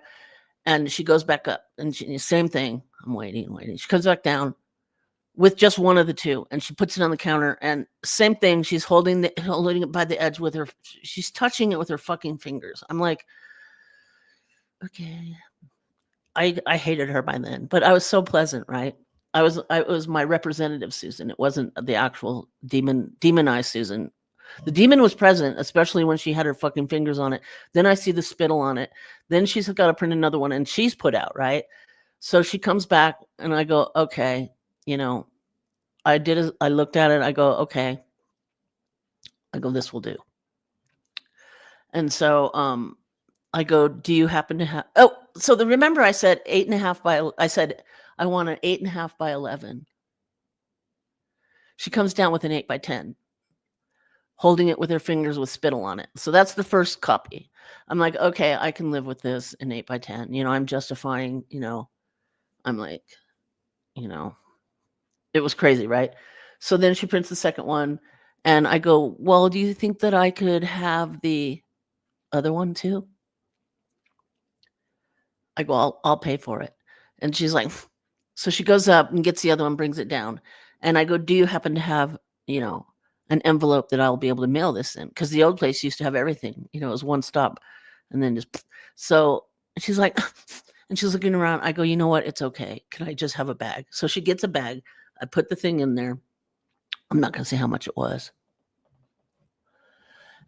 and she goes back up. And same thing. I'm waiting. She comes back down with just one of the two, and she puts it on the counter. And same thing. She's holding it by the edge with her. She's touching it with her fucking fingers. I'm like, okay. I hated her by then, but I was so pleasant, right? It was my representative Susan. It wasn't the actual demonized Susan. The demon was present, especially when she had her fucking fingers on it. Then I see the spittle on it. Then she's got to print another one, and she's put out, right? So she comes back, and I go, okay, I looked at it. I go, okay. I go, this will do. And so, I go, do you happen to have, so remember I said 8.5 I said, I want an 8.5 by 11. She comes down with an 8 by 10. holding it with her fingers with spittle on it. So that's the first copy. I'm like, okay, I can live with this in 8x10. I'm justifying, I'm like, you know, it was crazy, right? So then she prints the second one, and I go, well, do you think that I could have the other one too? I go, I'll pay for it. And she's like, so she goes up and gets the other one, brings it down. And I go, do you happen to have, an envelope that I'll be able to mail this in? Because the old place used to have everything, it was one stop. And then just, so she's like, and she's looking around. I go, you know what? It's okay. Can I just have a bag? So she gets a bag. I put the thing in there. I'm not going to say how much it was.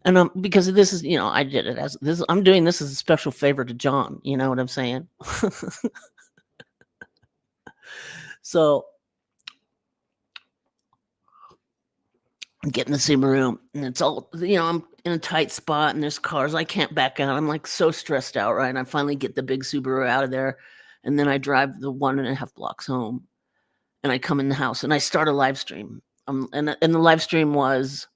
And because this is, I did it as this. I'm doing this as a special favor to John. You know what I'm saying? So I'm getting the Subaru, and it's all, I'm in a tight spot, and there's cars. I can't back out. I'm like so stressed out, right? And I finally get the big Subaru out of there, and then I drive the 1.5 blocks home, and I come in the house, and I start a live stream. And the live stream was,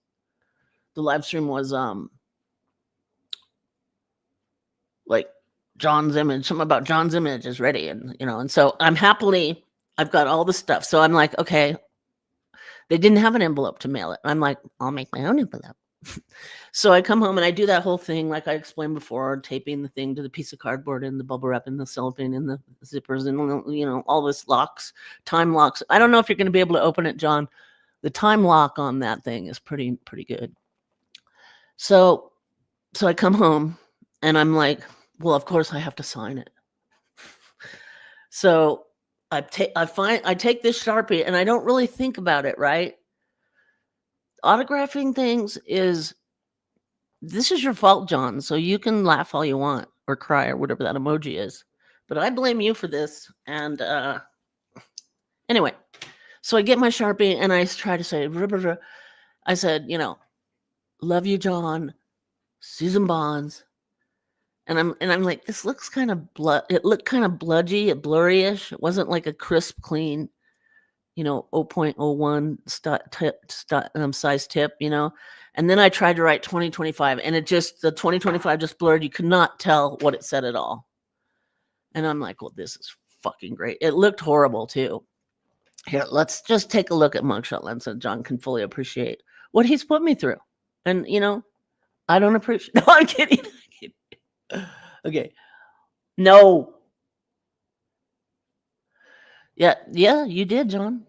like John's image, something about John's image is ready. And, and so I've got all the stuff. So I'm like, okay, they didn't have an envelope to mail it. I'm like, I'll make my own envelope. So I come home and I do that whole thing, like I explained before, taping the thing to the piece of cardboard and the bubble wrap and the cellophane and the zippers and, all this time locks. I don't know if you're going to be able to open it, John. The time lock on that thing is pretty good. So I come home and I'm like, well, of course I have to sign it. So I take this Sharpie and I don't really think about it, right? Autographing things this is your fault, John. So you can laugh all you want or cry or whatever that emoji is. But I blame you for this. And anyway, so I get my Sharpie and I try to say, I said, love you, John, Susan Bonds. And I'm like, this looks kind of it looked kind of bludgy, blurryish. It wasn't like a crisp, clean, 0.01 size tip, And then I tried to write 2025, and the 2025 just blurred. You could not tell what it said at all. And I'm like, well, this is fucking great. It looked horrible too. Here, let's just take a look at Mugshot Lens so John can fully appreciate what he's put me through. And, I don't appreciate. No, I'm kidding. Okay. No. Yeah, you did, John.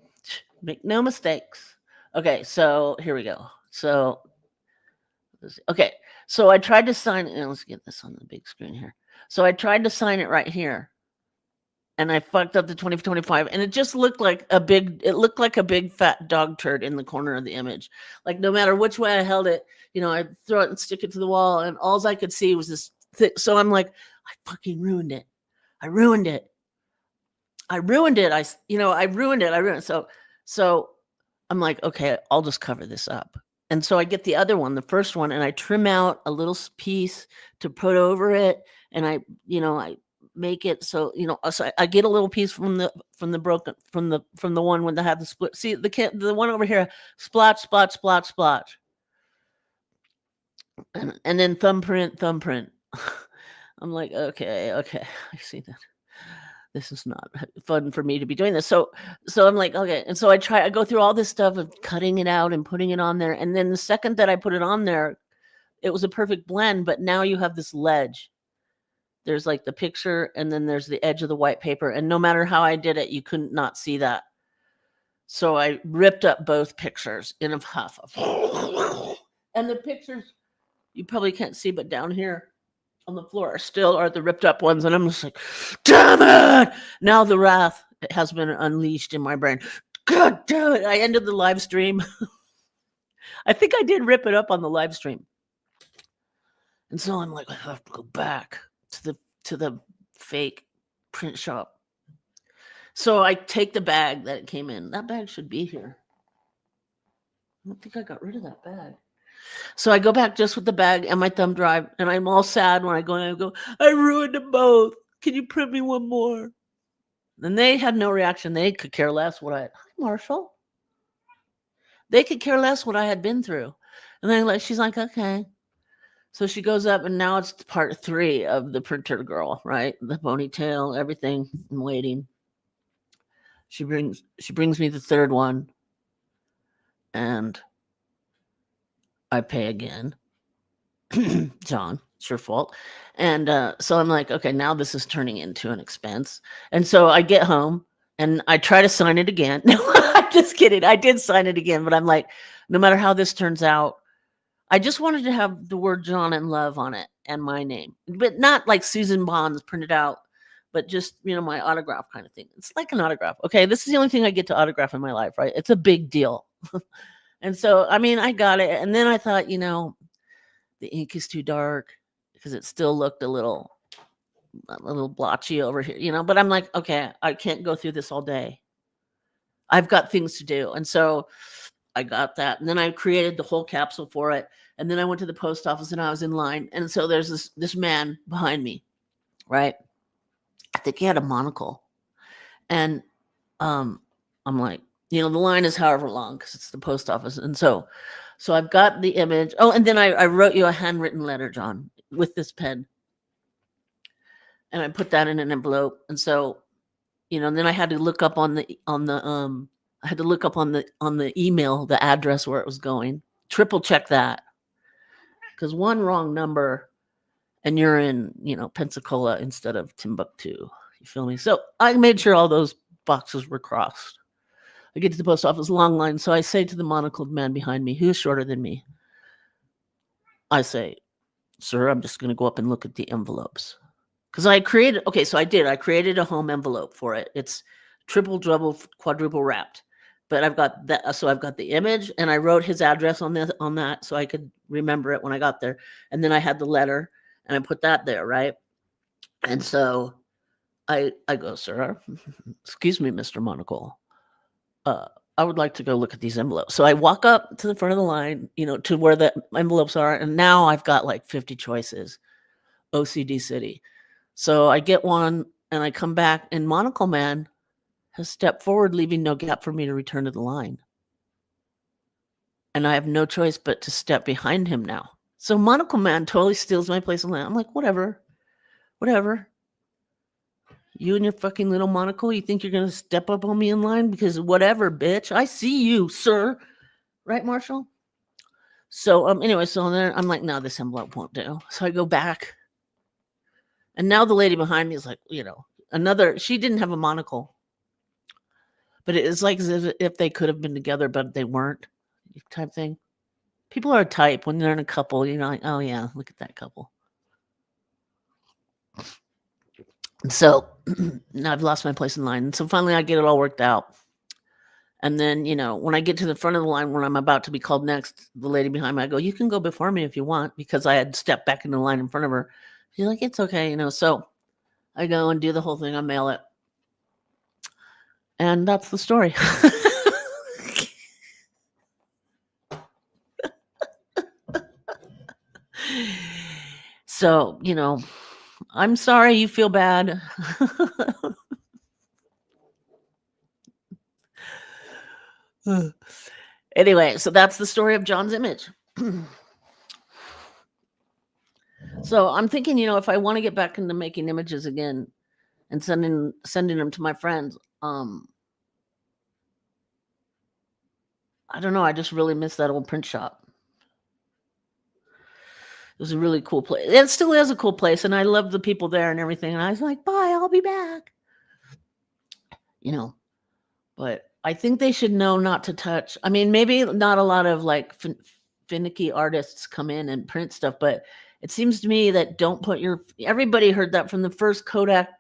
Make no mistakes. Okay, so here we go. So I tried to sign it. Let's get this on the big screen here. So I tried to sign it right here. And I fucked up the 2025, and it just looked like a big fat dog turd in the corner of the image. Like no matter which way I held it, I'd throw it and stick it to the wall, and all I could see was this thick. So I'm like, I fucking ruined it. I ruined it. I ruined it. So I'm like, okay, I'll just cover this up. And so I get the other one, the first one, and I trim out a little piece to put over it, and I make it so so I get a little piece from the one when they have the split. See the one over here, splotch, and then thumbprint. I'm like, okay, I see that. This is not fun for me to be doing this. So I'm like, okay. And so I go through all this stuff of cutting it out and putting it on there. And then the second that I put it on there, it was a perfect blend, but now you have this ledge. There's like the picture and then there's the edge of the white paper. And no matter how I did it, you couldn't not see that. So I ripped up both pictures in a huff. And the pictures, you probably can't see, but down here on the floor are the ripped up ones. And I'm just like, damn it. Now the wrath has been unleashed in my brain. God damn it. I ended the live stream. I think I did rip it up on the live stream. And so I'm like, I have to go back to the fake print shop. So I take the bag that it came in. That bag should be here. I don't think I got rid of that bag. So I go back just with the bag and my thumb drive, and I'm all sad when I go and I go, I ruined them both. Can you print me one more? And they had no reaction. They could care less hi, Marshall. They could care less what I had been through. And then like she's like, okay. So she goes up, and now it's part 3 of the printer girl, right? The ponytail, everything. I'm waiting. She brings me the 3rd one, and I pay again. John, it's your fault. And so I'm like, okay, now this is turning into an expense. And so I get home and I try to sign it again. No, I'm just kidding. I did sign it again, but I'm like, no matter how this turns out, I just wanted to have the word John and Love on it and my name, but not like Susan Bonds printed out, but just, my autograph kind of thing. It's like an autograph. Okay. This is the only thing I get to autograph in my life, right? It's a big deal. And so, I got it. And then I thought, the ink is too dark because it still looked a little blotchy over here, but I'm like, okay, I can't go through this all day. I've got things to do. And so I got that. And then I created the whole capsule for it. And then I went to the post office and I was in line. And so there's this man behind me, right? I think he had a monocle. And I'm like, the line is however long because it's the post office. And so I've got the image. Oh, and then I wrote you a handwritten letter, John, with this pen. And I put that in an envelope. And so, and then I had to look up on the email, the address where it was going. Triple check that. Because one wrong number and you're in, Pensacola instead of Timbuktu. You feel me? So I made sure all those boxes were crossed. I get to the post office, long line. So I say to the monocled man behind me, who is shorter than me, I say, sir, I'm just going to go up and look at the envelopes. Because I created a home envelope for it. It's triple, double, quadruple wrapped. But I've got that. So I've got the image, and I wrote his address on that so I could remember it when I got there. And then I had the letter, and I put that there, right? And so I go, sir, excuse me, Mr. Monocle. I would like to go look at these envelopes. So I walk up to the front of the line, to where the envelopes are. And now I've got like 50 choices. OCD City. So I get one and I come back, and Monocle Man has stepped forward, leaving no gap for me to return to the line. And I have no choice but to step behind him now. So Monocle Man totally steals my place in line. I'm like, whatever. You and your fucking little monocle, you think you're going to step up on me in line? Because whatever, bitch. I see you, sir. Right, Marshall? So anyway, so then I'm like, no, this envelope won't do. So I go back. And now the lady behind me is like, she didn't have a monocle. But it's like as if they could have been together, but they weren't, type thing. People are a type when they're in a couple, like, oh yeah, look at that couple. So now I've lost my place in line. And so finally I get it all worked out. And then, when I get to the front of the line, when I'm about to be called next, the lady behind me, I go, you can go before me if you want, because I had stepped back in the line in front of her. She's like, it's okay, So I go and do the whole thing. I mail it. And that's the story. So, I'm sorry you feel bad. Anyway, so that's the story of John's image. So I'm thinking, if I want to get back into making images again and sending them to my friends, I don't know. I just really miss that old print shop. It was a really cool place. It still is a cool place, and I love the people there and everything. And I was like, bye, I'll be back. But I think they should know not to touch. I mean, maybe not a lot of like finicky artists come in and print stuff, but it seems to me that everybody heard that from the first Kodak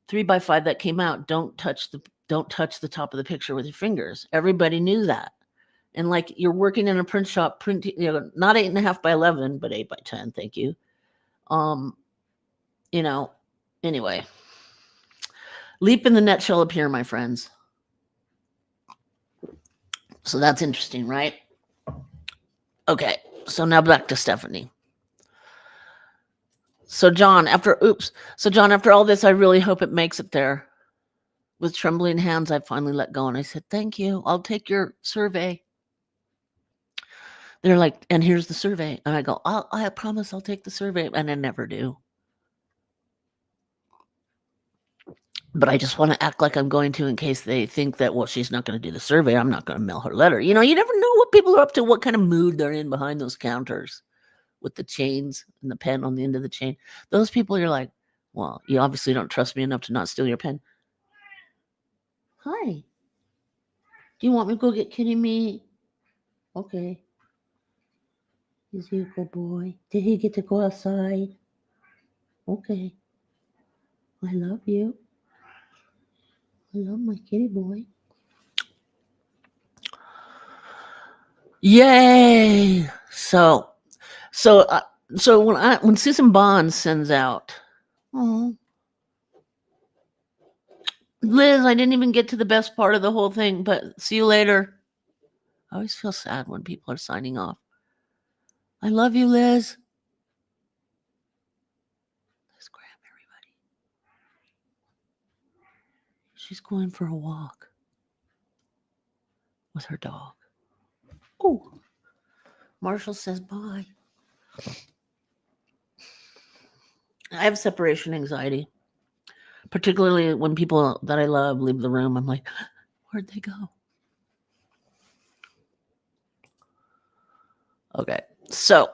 3x5 that came out. Don't touch the top of the picture with your fingers. Everybody knew that. And like you're working in a print shop, not 8.5 by 11, but 8 by 10. Thank you. Anyway, leap in the net shall appear, my friends. So that's interesting, right? Okay. So now back to Stephanie. So John, after all this, I really hope it makes it there. With trembling hands, I finally let go and I said, thank you. I'll take your survey. They're like, and here's the survey. And I go, I promise I'll take the survey. And I never do. But I just want to act like I'm going to in case they think that, well, she's not going to do the survey. I'm not going to mail her letter. You know, you never know what people are up to, what kind of mood they're in behind those counters with the chains and the pen on the end of the chain. Those people, you're like, well, you obviously don't trust me enough to not steal your pen. Hi. Do you want me to go get Kitty Me? Okay. Is he a good boy? Did he get to go outside? Okay. I love you. I love my kitty boy. Yay! So when Susan Bond sends out, oh, Liz, I didn't even get to the best part of the whole thing, but see you later. I always feel sad when people are signing off. I love you, Liz. Liz, grab everybody. She's going for a walk with her dog. Oh, Marshall says bye. I have separation anxiety, particularly when people that I love leave the room. I'm like, where'd they go? Okay, so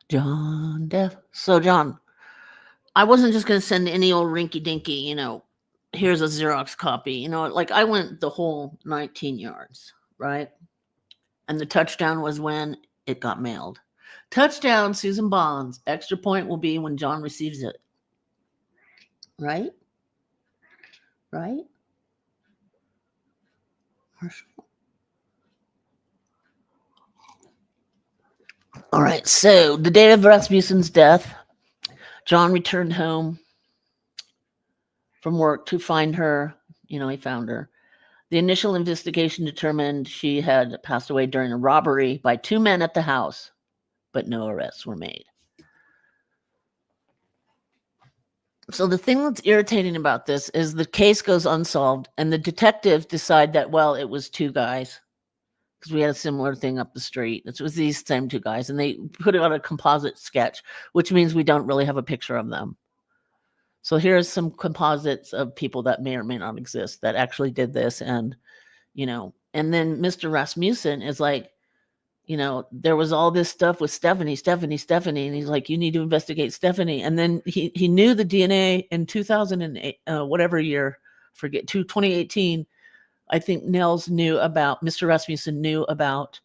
John Deaf. So John, I wasn't just going to send any old rinky dinky, here's a Xerox copy. Like I went the whole 19 yards, right? And the touchdown was when it got mailed. Touchdown, Susan Bonds. Extra point will be when John receives it. Right? Right? Marshall. All right, so the day of Rasmussen's death, John returned home from work to find her. He found her. The initial investigation determined she had passed away during a robbery by 2 men at the house, but no arrests were made. So the thing that's irritating about this is the case goes unsolved, and the detectives decide that, well, it was 2 guys, because we had a similar thing up the street. It was these same 2 guys, and they put it on a composite sketch, which means we don't really have a picture of them. So here's some composites of people that may or may not exist that actually did this. And, and then Mr. Rasmussen is like, there was all this stuff with Stephanie. And he's like, you need to investigate Stephanie. And then he knew the DNA in 2008, whatever year, 2018. I think Mr. Rasmussen knew about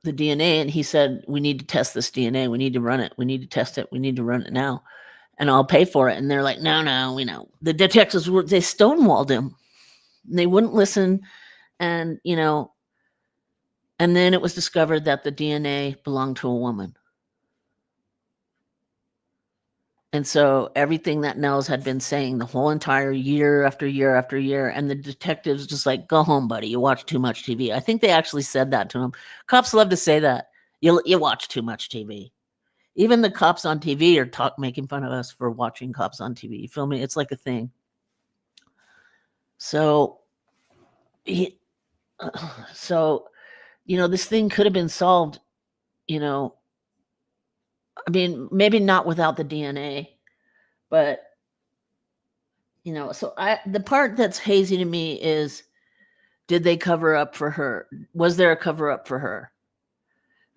the DNA, and he said, we need to test this DNA. We need to run it. We need to test it. We need to run it now. And I'll pay for it. And they're like, no. The detectives they stonewalled him. They wouldn't listen. And, and then it was discovered that the DNA belonged to a woman. And so everything that Nels had been saying the whole entire year after year after year, and the detectives just like, go home, buddy. You watch too much TV. I think they actually said that to him. Cops love to say that. You watch too much TV. Even the cops on TV are making fun of us for watching cops on TV. You feel me? It's like a thing. So, this thing could have been solved, I mean, maybe not without the DNA, but, so the part that's hazy to me is, did they cover up for her? Was there a cover up for her?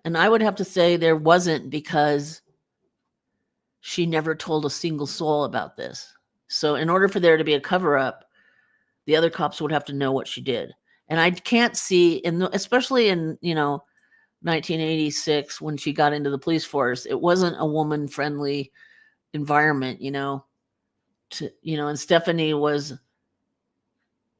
And I would have to say there wasn't, because she never told a single soul about this. So in order for there to be a cover up, the other cops would have to know what she did. And I can't see, especially in, 1986, when she got into the police force, it wasn't a woman-friendly environment, and Stephanie was,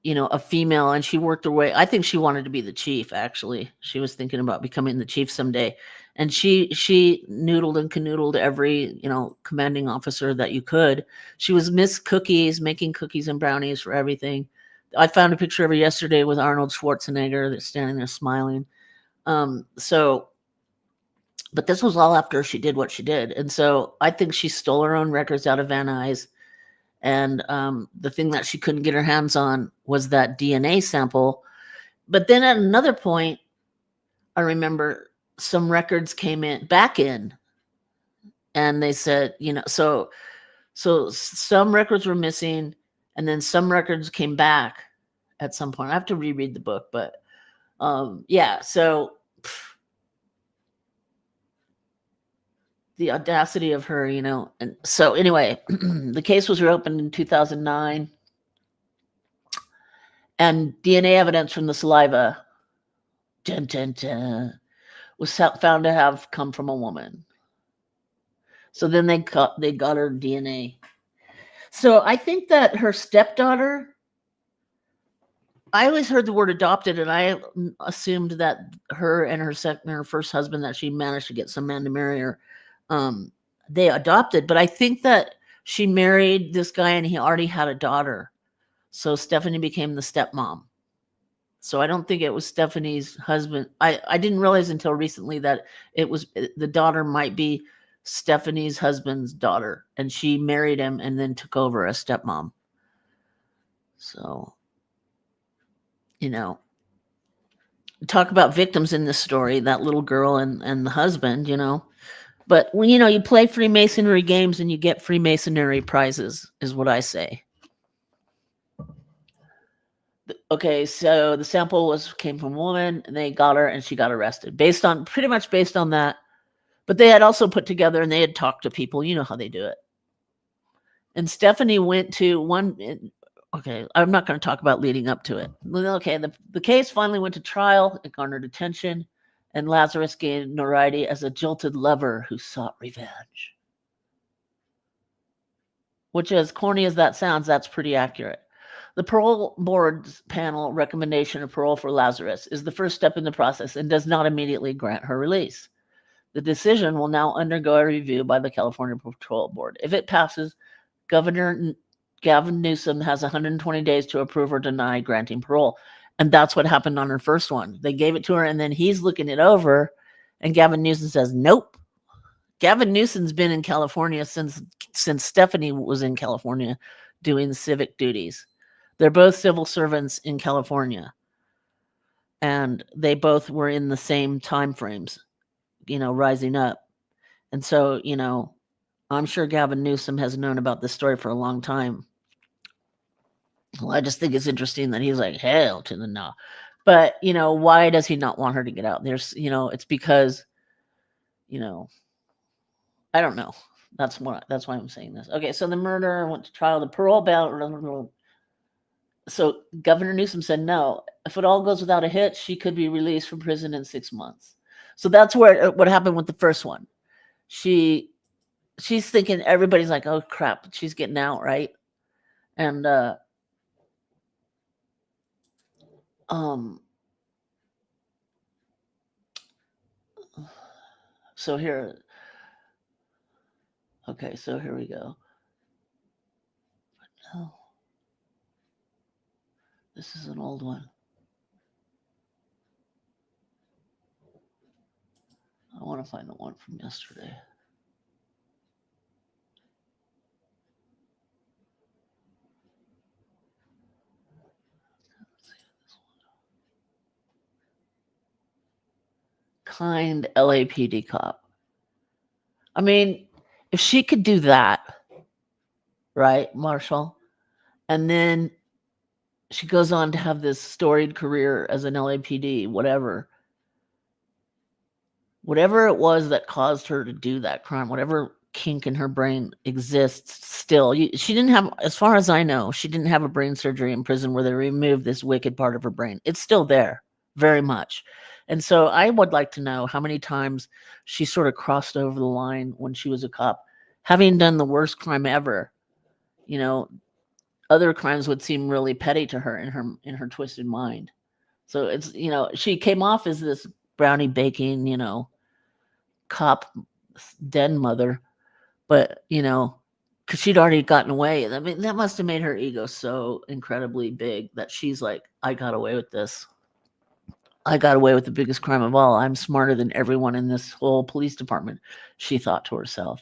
a female, and she worked her way. I think she wanted to be the chief, actually. She was thinking about becoming the chief someday. And she noodled and canoodled every, commanding officer that you could. She was Miss Cookies, making cookies and brownies for everything. I found a picture of her yesterday with Arnold Schwarzenegger that's standing there smiling. But this was all after she did what she did. And so I think she stole her own records out of Van Nuys. And the thing that she couldn't get her hands on was that DNA sample. But then at another point, I remember some records came back in, and they said, so some records were missing, and then some records came back at some point. I have to reread the book, but yeah. So the audacity of her, and so anyway, the case was reopened in 2009, and DNA evidence from the saliva dun, dun, dun, was found to have come from a woman. So then they got her DNA. So I think that her stepdaughter, I always heard the word adopted, and I assumed that her and her first husband that she managed to get some man to marry her, they adopted. But I think that she married this guy and he already had a daughter. So Stephanie became the stepmom. So I don't think it was Stephanie's husband. I didn't realize until recently that the daughter might be Stephanie's husband's daughter, and she married him and then took over as stepmom. So, talk about victims in this story, that little girl and the husband, But when, you play Freemasonry games and you get Freemasonry prizes, is what I say. Okay, so the sample came from a woman, and they got her, and she got arrested pretty much based on that. But they had also put together, and they had talked to people. You know how they do it. And Stephanie went to one. Okay, I'm not going to talk about leading up to it. Okay, the case finally went to trial. It garnered attention, and Lazarus gained notoriety as a jilted lover who sought revenge. Which, as corny as that sounds, that's pretty accurate. The parole board's panel recommendation of parole for Lazarus is the first step in the process and does not immediately grant her release. The decision will now undergo a review by the California Parole Board. If it passes, Governor Gavin Newsom has 120 days to approve or deny granting parole. And that's what happened on her first one. They gave it to her, and then he's looking it over, and Gavin Newsom says, nope. Gavin Newsom's been in California since Stephanie was in California doing civic duties. They're both civil servants in California, and they both were in the same time frames, rising up. And so, I'm sure Gavin Newsom has known about this story for a long time. Well, I just think it's interesting that he's like, hell to the no. But, why does he not want her to get out? There's, it's because, I don't know. That's why I'm saying this. Okay, so the murder went to trial. The parole battle. So Governor Newsom said no. If it all goes without a hitch, she could be released from prison in 6 months. So that's what happened with the first one. She's thinking everybody's like, oh crap, she's getting out, right? And so here. Okay, so here we go. Oh, this is an old one. I want to find the one from yesterday. Kind LAPD cop. I mean, if she could do that, right, Marshall, and then she goes on to have this storied career as an LAPD, whatever it was that caused her to do that crime, whatever kink in her brain exists still. She didn't have, as far as I know, she didn't have a brain surgery in prison where they removed this wicked part of her brain. It's still there, very much. And so I would like to know how many times she sort of crossed over the line when she was a cop, having done the worst crime ever. Other crimes would seem really petty to her in her twisted mind. So it's, she came off as this brownie baking, cop den mother, but because she'd already gotten away. I mean, that must have made her ego so incredibly big that she's like, I got away with this. I got away with the biggest crime of all. I'm smarter than everyone in this whole police department, she thought to herself.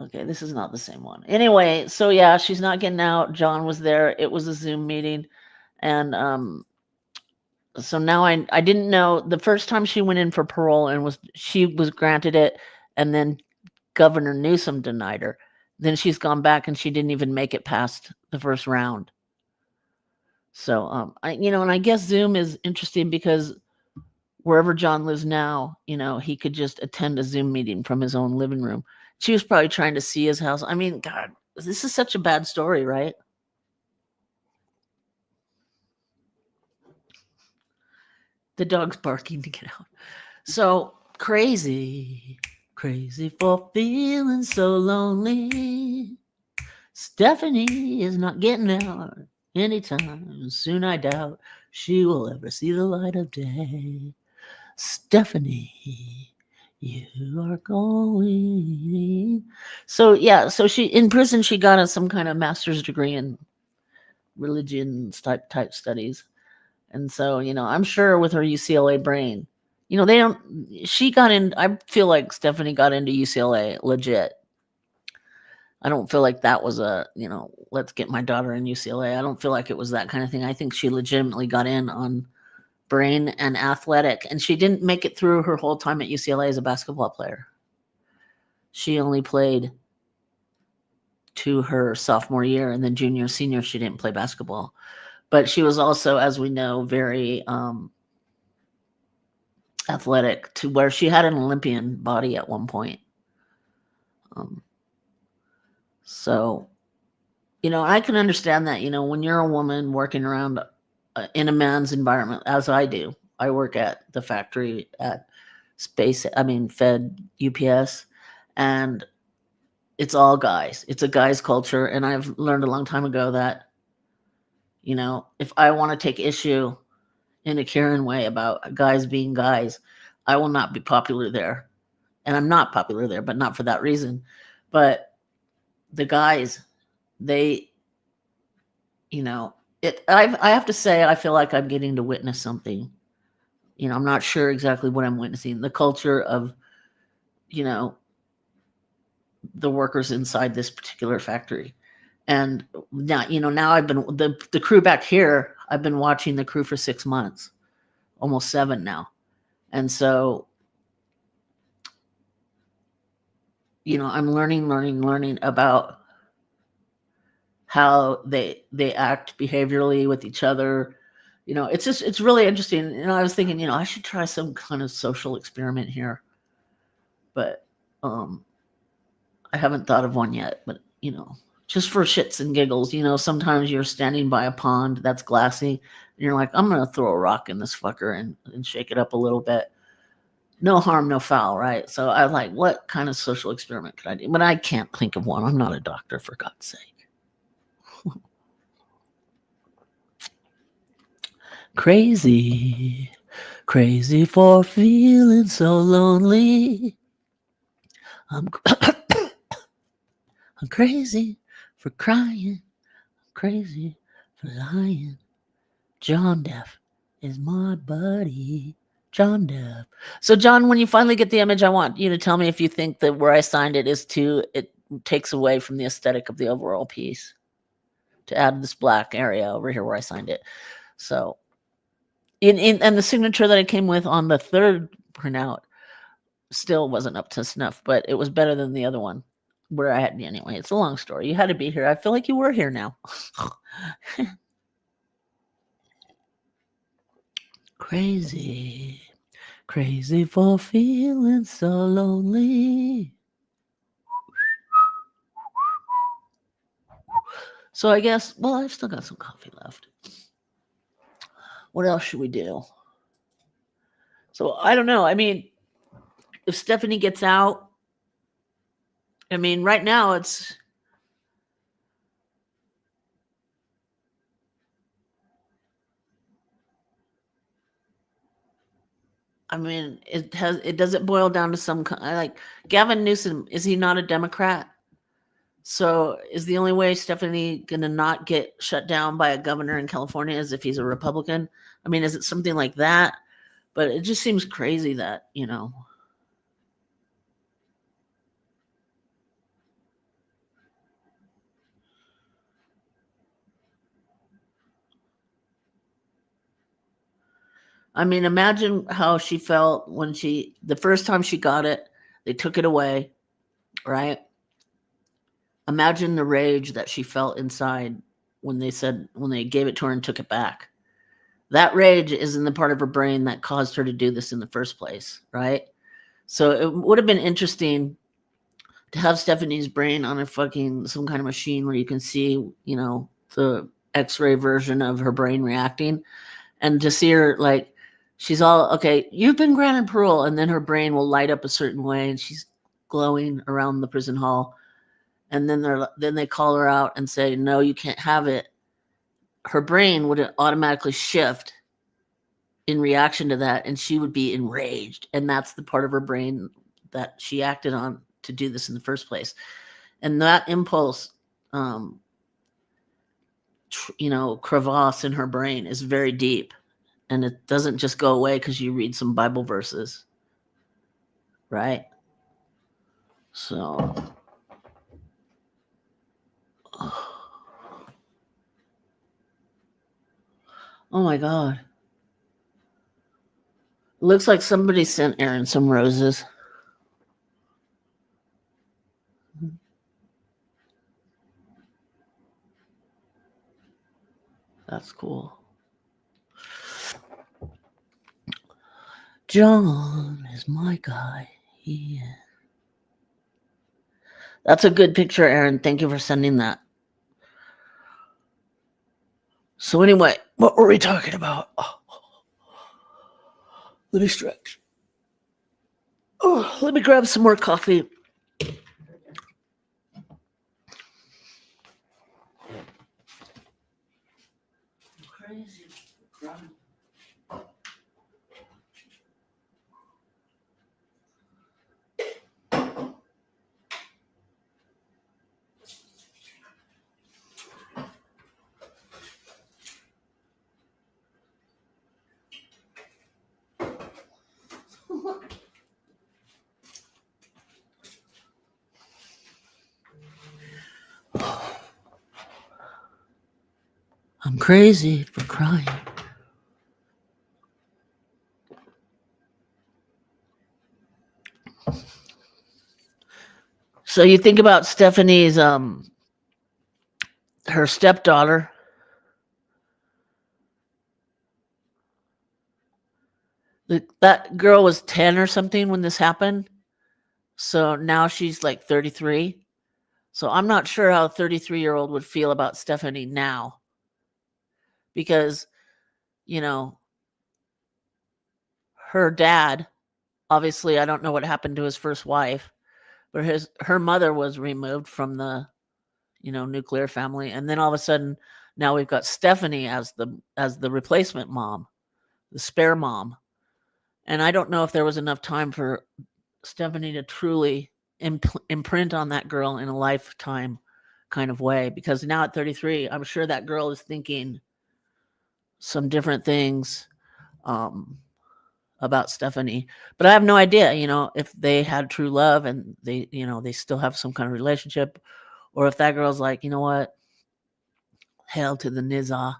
Okay, this is not the same one. Anyway, so yeah, she's not getting out. John was there. It was a Zoom meeting. And so now I didn't know the first time she went in for parole and she was granted it, and then Governor Newsom denied her. Then she's gone back and she didn't even make it past the first round. So and I guess Zoom is interesting because wherever John lives now, he could just attend a Zoom meeting from his own living room. She was probably trying to see his house. I mean, God, this is such a bad story, right? The dog's barking to get out. So crazy for feeling so lonely. Stephanie is not getting out anytime soon. I doubt she will ever see the light of day. Stephanie, you are going. So yeah, so she in prison she got some kind of master's degree in religion type studies. And so, I'm sure with her UCLA brain, she got in, I feel like Stephanie got into UCLA legit. I don't feel like that was let's get my daughter in UCLA. I don't feel like it was that kind of thing. I think she legitimately got in on brain and athletic, and she didn't make it through her whole time at UCLA as a basketball player. She only played to her sophomore year, and then junior, senior, she didn't play basketball. But she was also, as we know, very athletic to where she had an Olympian body at one point. So, I can understand that, when you're a woman working around in a man's environment, as I do. I work at the factory at Fed UPS, and it's all guys. It's a guys culture. And I've learned a long time ago that, if I want to take issue in a caring way about guys being guys, I will not be popular there. And I'm not popular there, but not for that reason. But the guys, they, I have to say, I feel like I'm getting to witness something. I'm not sure exactly what I'm witnessing. The culture of, the workers inside this particular factory. And now I've been the crew back here. I've been watching the crew for 6 months, almost 7 now. And so, I'm learning about how they act behaviorally with each other. It's really interesting. And I was thinking, I should try some kind of social experiment here. But I haven't thought of one yet. But, just for shits and giggles, sometimes you're standing by a pond that's glassy and you're like, I'm going to throw a rock in this fucker and shake it up a little bit. No harm, no foul, right? So I was like, what kind of social experiment could I do? But I can't think of one. I'm not a doctor, for God's sake. Crazy for feeling so lonely. I'm crazy for crying. I'm crazy for lying. John Deaf is my buddy. John Deaf. So, John, when you finally get the image, I want you to tell me if you think that where I signed it it takes away from the aesthetic of the overall piece to add this black area over here where I signed it. So, and the signature that I came with on the third printout still wasn't up to snuff, but it was better than the other one where I had, anyway, it's a long story. You had to be here. I feel like you were here now. Crazy for feeling so lonely. So I guess, well, I've still got some coffee left. What else should we do? So I don't know. I mean, if Stephanie gets out, right now it's, it doesn't boil down to some like Gavin Newsom. Is he not a Democrat? So is the only way Stephanie gonna not get shut down by a governor in California is if he's a Republican? Is it something like that? But it just seems crazy that, I mean, imagine how she felt when the first time she got it, they took it away, right? Imagine the rage that she felt inside when they gave it to her and took it back. That rage is in the part of her brain that caused her to do this in the first place, right? So it would have been interesting to have Stephanie's brain on some kind of machine where you can see, the X-ray version of her brain reacting, and to see her like she's all okay. You've been granted parole, and then her brain will light up a certain way, and she's glowing around the prison hall, and then they call her out and say, "No, you can't have it." Her brain would automatically shift in reaction to that, and she would be enraged, and that's the part of her brain that she acted on to do this in the first place. And that impulse, crevasse in her brain is very deep, and it doesn't just go away because you read some Bible verses, right? So oh my God, looks like somebody sent Aaron some roses. That's cool. John is my guy. Yeah. That's a good picture, Aaron. Thank you for sending that. So anyway, what were we talking about? Let me stretch. Let me grab some more coffee. Crazy. I'm crazy for crying. So you think about Stephanie's her stepdaughter. That girl was 10 or something when this happened. So now she's like 33. So I'm not sure how a 33-year-old would feel about Stephanie now. Because, her dad, obviously I don't know what happened to his first wife, but her mother was removed from the, nuclear family. And then all of a sudden now we've got Stephanie as the replacement mom, the spare mom. And I don't know if there was enough time for Stephanie to truly imprint on that girl in a lifetime kind of way, because now at 33, I'm sure that girl is thinking some different things about Stephanie. But I have no idea, if they had true love and they still have some kind of relationship, or if that girl's like, you know what, hell to the nizza,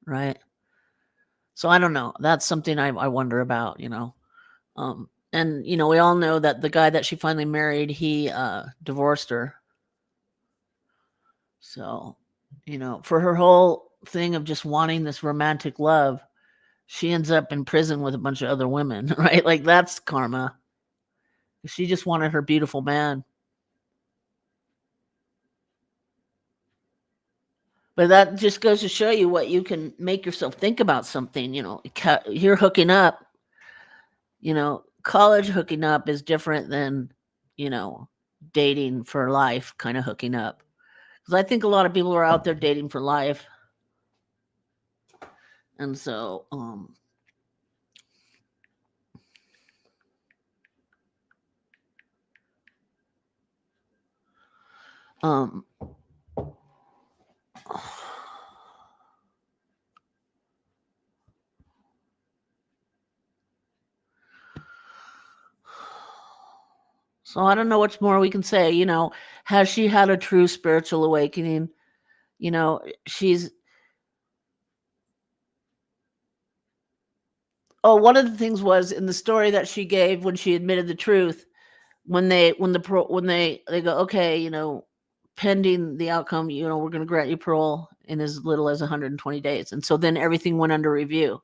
right? So I don't know. That's something I wonder about, and we all know that the guy that she finally married, he divorced her. So, for her whole thing of just wanting this romantic love, she ends up in prison with a bunch of other women, right? Like, that's karma. She just wanted her beautiful man. But that just goes to show you what you can make yourself think about something. You're hooking up, college hooking up is different than, dating for life kind of hooking up. Because I think a lot of people are out there dating for life. And so, so I don't know what's more we can say. Has she had a true spiritual awakening? She's Oh, one of the things was in the story that she gave when she admitted the truth. When they go, okay, pending the outcome, we're going to grant you parole in as little as 120 days, and so then everything went under review.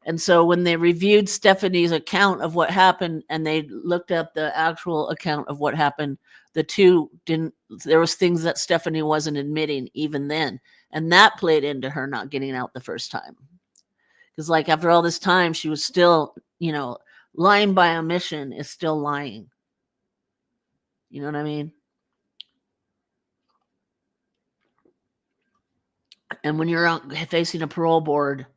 And so when they reviewed Stephanie's account of what happened and they looked at the actual account of what happened, the two didn't, there was things that Stephanie wasn't admitting even then. And that played into her not getting out the first time. Because like after all this time, she was still, lying by omission is still lying. You know what I mean? And when you're facing a parole board,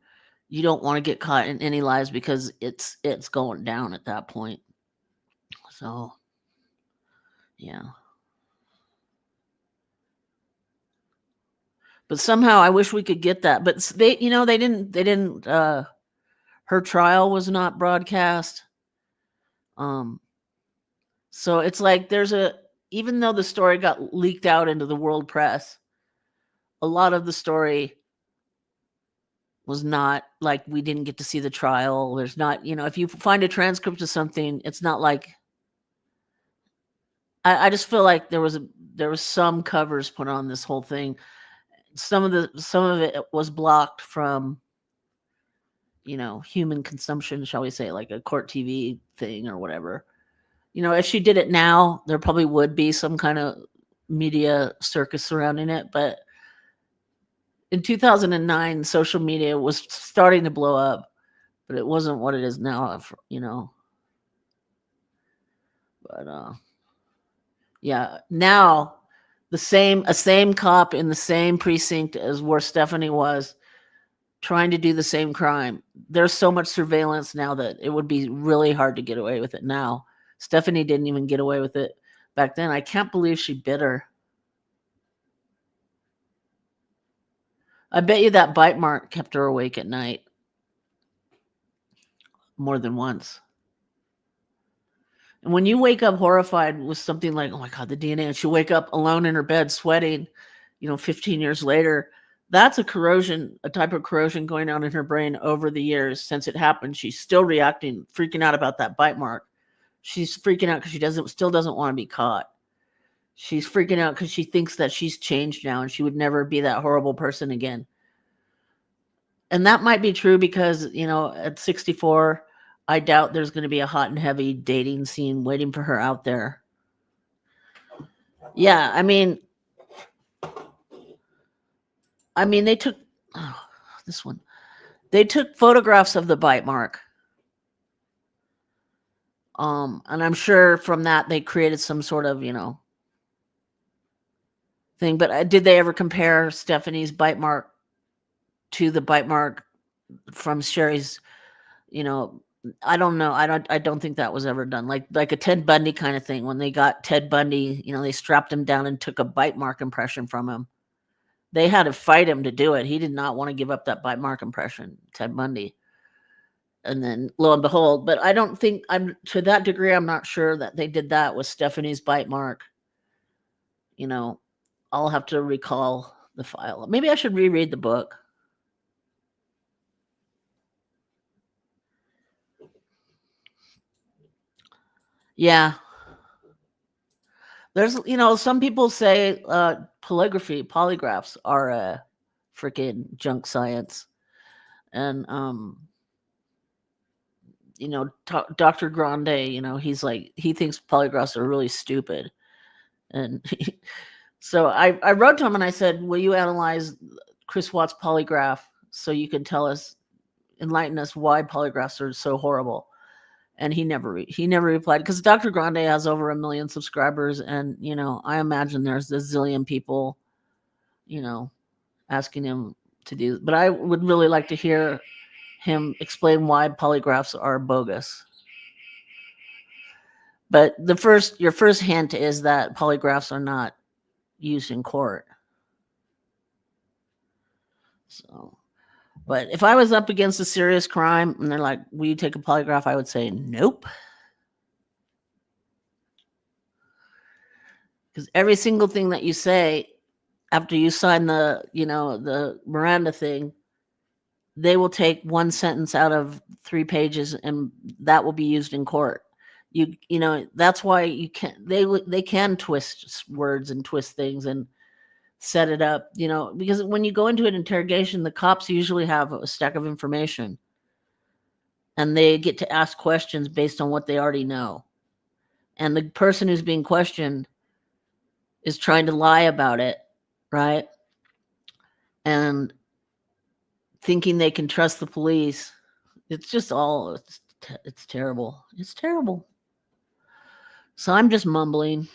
you don't want to get caught in any lies because it's going down at that point. So, yeah. But somehow I wish we could get that. But they didn't. Her trial was not broadcast. So it's like even though the story got leaked out into the world press, a lot of the story was not like we didn't get to see the trial. There's not, if you find a transcript of something, it's not like. I just feel like there was some covers put on this whole thing. Some of it was blocked from human consumption, shall we say, like a court TV thing or whatever. If she did it now, there probably would be some kind of media circus surrounding it. But in 2009, social media was starting to blow up, but it wasn't what it is now, But yeah, now a same cop in the same precinct as where Stephanie was, trying to do the same crime. There's so much surveillance now that it would be really hard to get away with it now. Stephanie didn't even get away with it back then. I can't believe she bit her. I bet you that bite mark kept her awake at night more than once. And when you wake up horrified with something like, oh my God, the DNA, and she'll wake up alone in her bed sweating, 15 years later, that's a type of corrosion going on in her brain over the years since it happened. She's still reacting, freaking out about that bite mark. She's freaking out because she still doesn't want to be caught. She's freaking out because she thinks that she's changed now and she would never be that horrible person again. And that might be true because, at 64, I doubt there's going to be a hot and heavy dating scene waiting for her out there. Yeah, I mean, they took this one. They took photographs of the bite mark. And I'm sure from that they created some sort of, thing. But did they ever compare Stephanie's bite mark to the bite mark from Sherry's? I don't know. I don't think that was ever done. Like a Ted Bundy kind of thing. When they got Ted Bundy, they strapped him down and took a bite mark impression from him. They had to fight him to do it. He did not want to give up that bite mark impression, Ted Bundy. And then lo and behold, but I don't think to that degree, I'm not sure that they did that with Stephanie's bite mark. I'll have to recall the file. Maybe I should reread the book. Yeah. There's, some people say polygraphs are a freaking junk science. And, Dr. Grande, he's like, he thinks polygraphs are really stupid. And so I wrote to him and I said, will you analyze Chris Watt's polygraph so you can enlighten us why polygraphs are so horrible? And he never replied because Dr. Grande has over 1 million subscribers. And, I imagine there's a zillion people, asking him to do, but I would really like to hear him explain why polygraphs are bogus. But your first hint is that polygraphs are not used in court. So, but if I was up against a serious crime and they're like, will you take a polygraph? I would say nope. Because every single thing that you say after you sign the Miranda thing they will take one sentence out of 3 pages and that will be used in court. You know, that's why you can they can twist words and twist things and set it up, you know, because when you go into an interrogation, the cops usually have a stack of information and they get to ask questions based on what they already know. And the person who's being questioned is trying to lie about it, right? And thinking they can trust the police. It's just all it's terrible. It's terrible. So I'm just mumbling.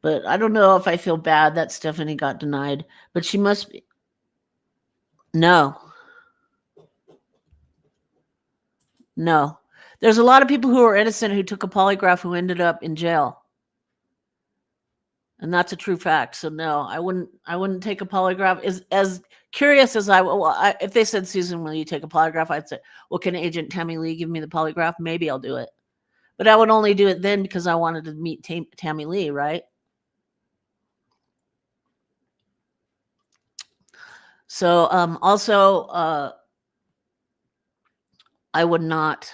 But I don't know if I feel bad that Stephanie got denied, but she must be. No. No. There's a lot of people who are innocent who took a polygraph who ended up in jail. And that's a true fact. So no, I wouldn't take a polygraph. As curious as if they said, Susan, will you take a polygraph? I'd say, well, can Agent Tammy Lee give me the polygraph? Maybe I'll do it. But I would only do it then because I wanted to meet Tammy Lee, right? So also I would not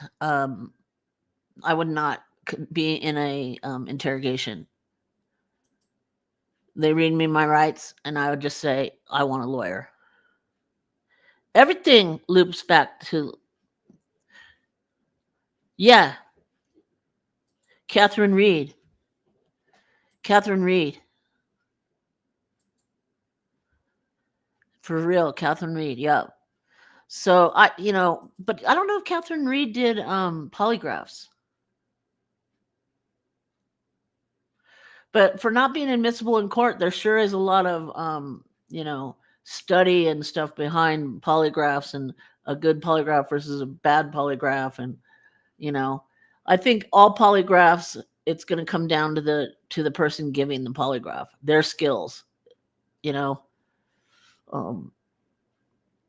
be in a interrogation. They read me my rights and I would just say, I want a lawyer. Everything loops back to, yeah, Catherine Reed. For real, Catherine Reed, yeah. So but I don't know if Catherine Reed did polygraphs. But for not being admissible in court, there sure is a lot of study and stuff behind polygraphs and a good polygraph versus a bad polygraph. And, I think all polygraphs, it's going to come down to the person giving the polygraph, their skills,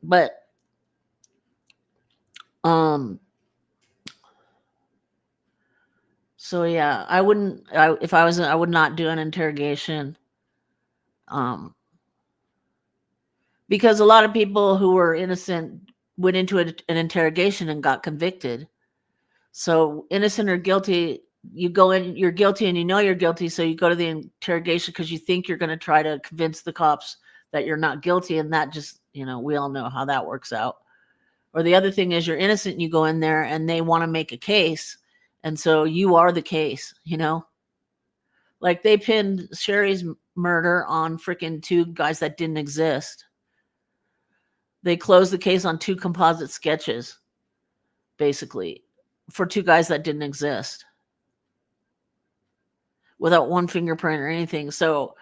but so yeah, I would not do an interrogation. Because a lot of people who were innocent went into an interrogation and got convicted. So innocent or guilty, you go in, you're guilty and you know you're guilty. So you go to the interrogation because you think you're going to try to convince the cops that you're not guilty. And that just, we all know how that works out. Or the other thing is you're innocent and you go in there and they want to make a case. And so you are the case, like they pinned Sherry's murder on freaking 2 guys that didn't exist. They closed the case on 2 composite sketches, basically, for 2 guys that didn't exist, without one fingerprint or anything. So,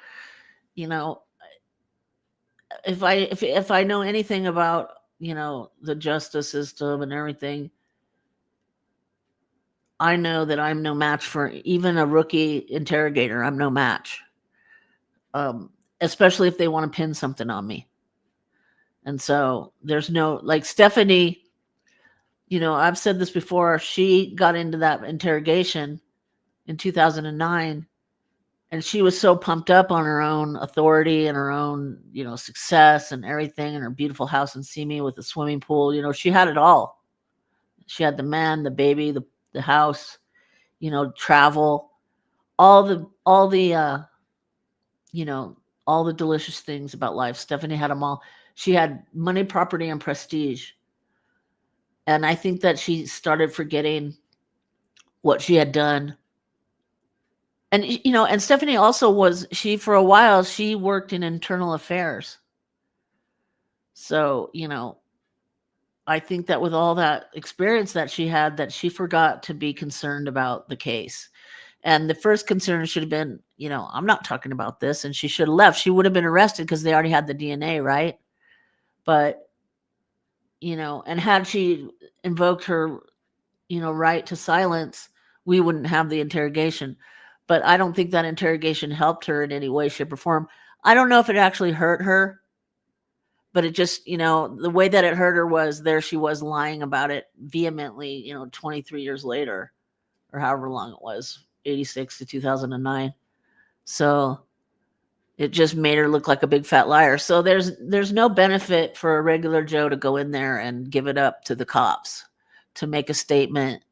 if I know anything about, the justice system and everything, I know that I'm no match for even a rookie interrogator. I'm no match, especially if they want to pin something on me. And so there's no, like Stephanie, I've said this before, she got into that interrogation in 2009 and she was so pumped up on her own authority and her own, success and everything, and her beautiful house in Simi with the swimming pool. She had it all. She had the man, the baby, the house, travel, all the all the delicious things about life. Stephanie had them all. She had money, property, and prestige. And I think that she started forgetting what she had done. And, and Stephanie also for a while, she worked in internal affairs. So, I think that with all that experience that she had, that she forgot to be concerned about the case. And the first concern should have been, I'm not talking about this. And she should have left. She would have been arrested because they already had the DNA, right? But, and had she invoked her, right to silence, we wouldn't have the interrogation. But I don't think that interrogation helped her in any way, shape, or form. I don't know if it actually hurt her, but it just, the way that it hurt her was there she was lying about it vehemently, 23 years later, or however long it was. 1986 to 2009. So it just made her look like a big fat liar. So there's no benefit for a regular Joe to go in there and give it up to the cops to make a statement.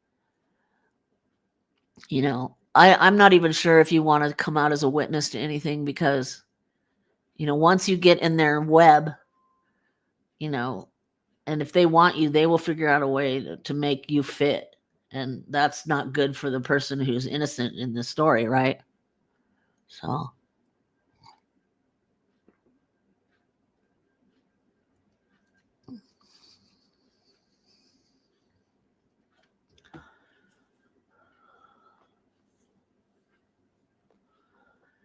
I'm not even sure if you want to come out as a witness to anything, because once you get in their web, and if they want you, they will figure out a way to make you fit, and that's not good for the person who's innocent in this story, right? So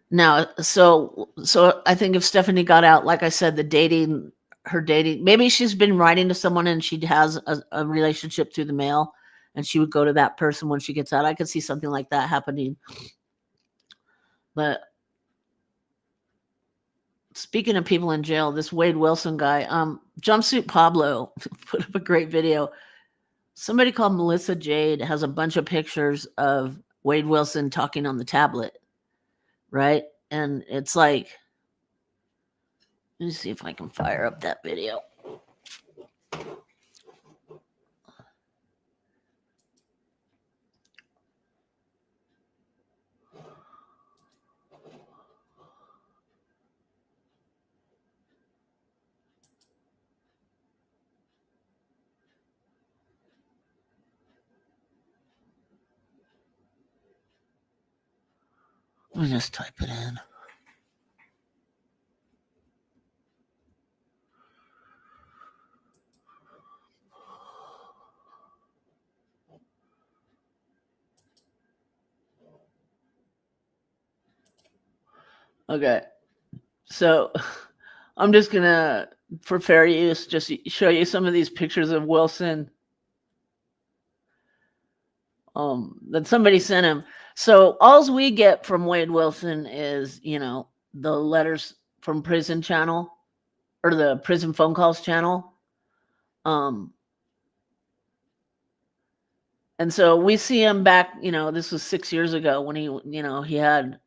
now, so I think if Stephanie got out, like I said, her dating, maybe she's been writing to someone and she has a relationship through the mail, and she would go to that person when she gets out. I could see something like that happening. But speaking of people in jail, this Wade Wilson guy, Jumpsuit Pablo put up a great video. Somebody called Melissa Jade has a bunch of pictures of Wade Wilson talking on the tablet, right? And it's like, let me see if I can fire up that video. Let me just type it in. Okay, so I'm just gonna, for fair use, just show you some of these pictures of Wilson that somebody sent him. So all we get from Wade Wilson is, the letters from prison channel, or the prison phone calls channel. And so we see him back, this was 6 years ago when he had,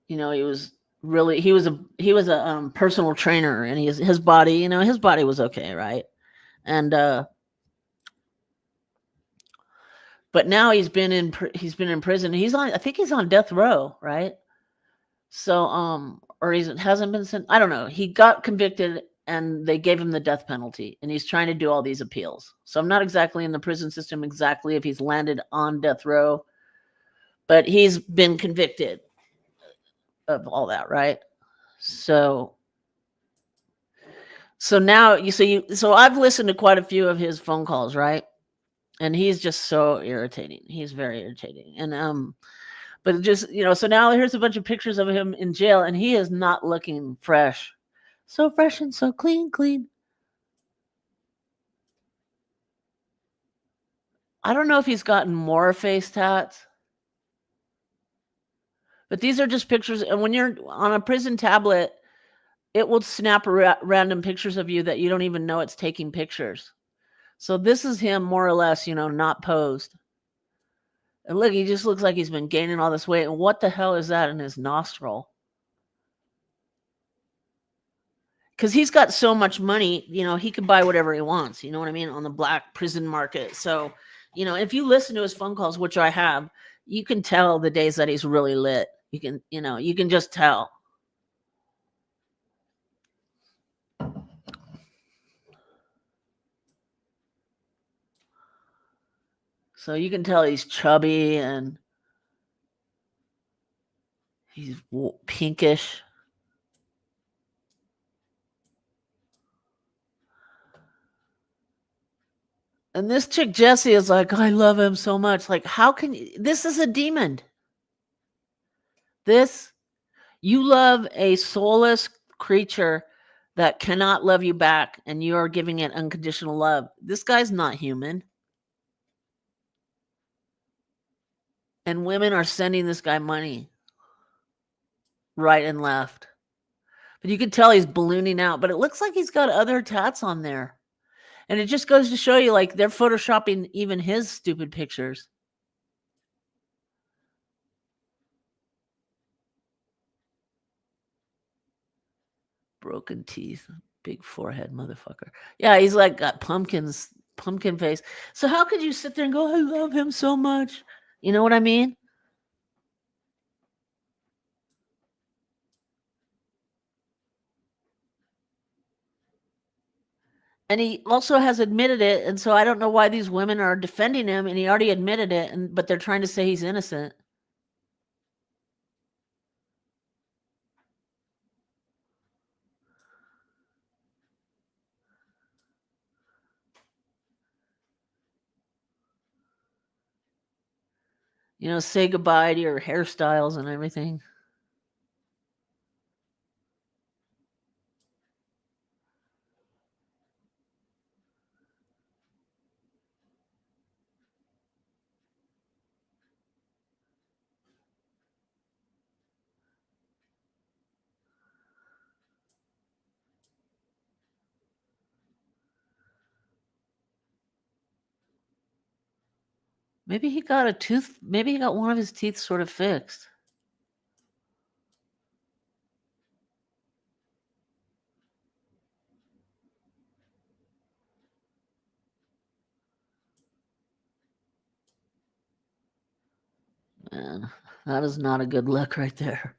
he was really, he was a personal trainer, and his body, his body was okay, right? And but now he's been in prison. I think he's on death row, right? So or he hasn't been sent. I don't know. He got convicted and they gave him the death penalty, and he's trying to do all these appeals. So I'm not exactly in the prison system exactly if he's landed on death row, but he's been convicted of all that, right? So now so I've listened to quite a few of his phone calls, right? And he's just so irritating. He's very irritating. And but just, so now here's a bunch of pictures of him in jail, and he is not looking fresh. So fresh and so clean. I don't know if he's gotten more face tats, but these are just pictures. And when you're on a prison tablet, it will snap random pictures of you that you don't even know it's taking pictures. So this is him more or less, not posed. And look, he just looks like he's been gaining all this weight. And what the hell is that in his nostril? Because he's got so much money, he could buy whatever he wants, you know what I mean, on the black prison market. So, if you listen to his phone calls, which I have, you can tell the days that he's really lit. You can just tell. So you can tell he's chubby and he's pinkish. And this chick, Jessie, is like, I love him so much. Like, how can you? This is a demon. You love a soulless creature that cannot love you back, and you are giving it unconditional love. This guy's not human. And women are sending this guy money right and left. But you can tell he's ballooning out. But it looks like he's got other tats on there. And it just goes to show you, like, they're photoshopping even his stupid pictures. broken teeth, big forehead, motherfucker. Yeah, he's like got pumpkin face. So how could you sit there and go, I love him so much? You know what I mean? And he also has admitted it, and so I don't know why these women are defending him, and he already admitted it, but they're trying to say he's innocent. Say goodbye to your hairstyles and everything. Maybe he got maybe he got one of his teeth sort of fixed. Man, that is not a good look right there.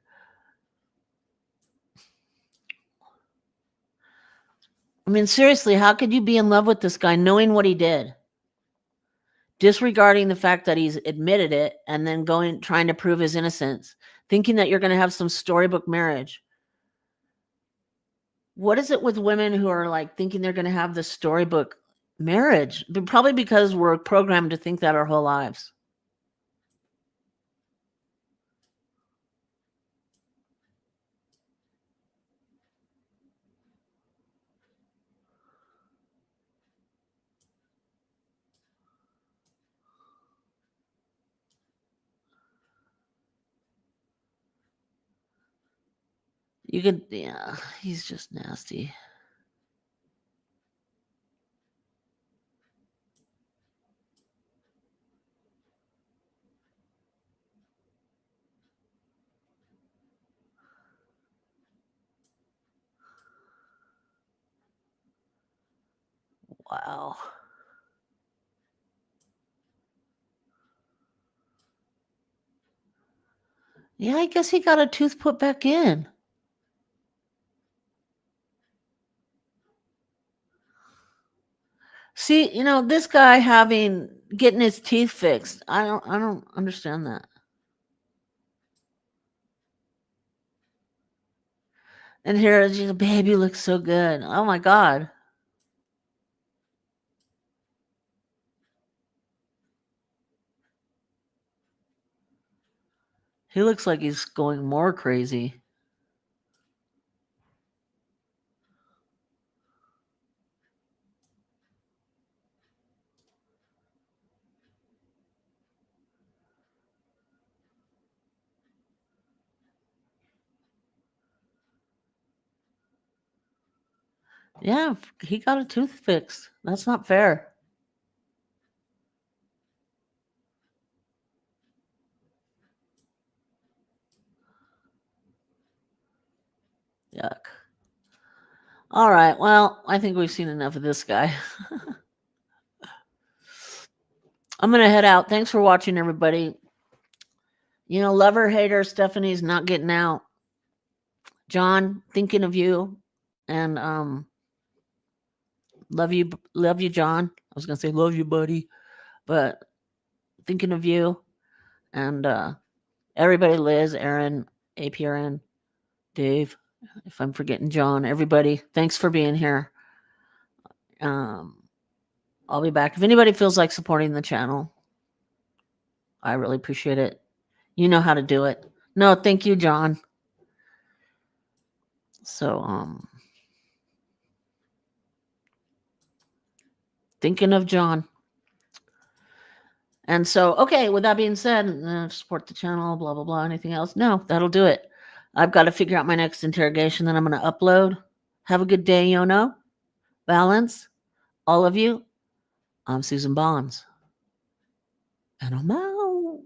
I mean, seriously, how could you be in love with this guy knowing what he did? Disregarding the fact that he's admitted it and then trying to prove his innocence, thinking that you're going to have some storybook marriage. What is it with women who are like thinking they're going to have this storybook marriage? Probably because we're programmed to think that our whole lives. Yeah, he's just nasty. Wow. Yeah, I guess he got a tooth put back in. See, this guy getting his teeth fixed. I don't understand that. And here, she's, baby looks so good. Oh my God. He looks like he's going more crazy. Yeah, he got a tooth fixed. That's not fair. Yuck. All right. Well, I think we've seen enough of this guy. I'm going to head out. Thanks for watching, everybody. Lover, hater, Stephanie's not getting out. John, thinking of you. And love you, John. I was going to say love you, buddy. But thinking of you. And everybody, Liz, Aaron, APRN, Dave, if I'm forgetting John, everybody, thanks for being here. I'll be back. If anybody feels like supporting the channel, I really appreciate it. You know how to do it. No, thank you, John. So, thinking of John. And so, okay, with that being said, support the channel, blah, blah, blah, anything else? No, that'll do it. I've got to figure out my next interrogation that I'm going to upload. Have a good day, Yono. Balance. All of you. I'm Susan Bonds. And I'm out.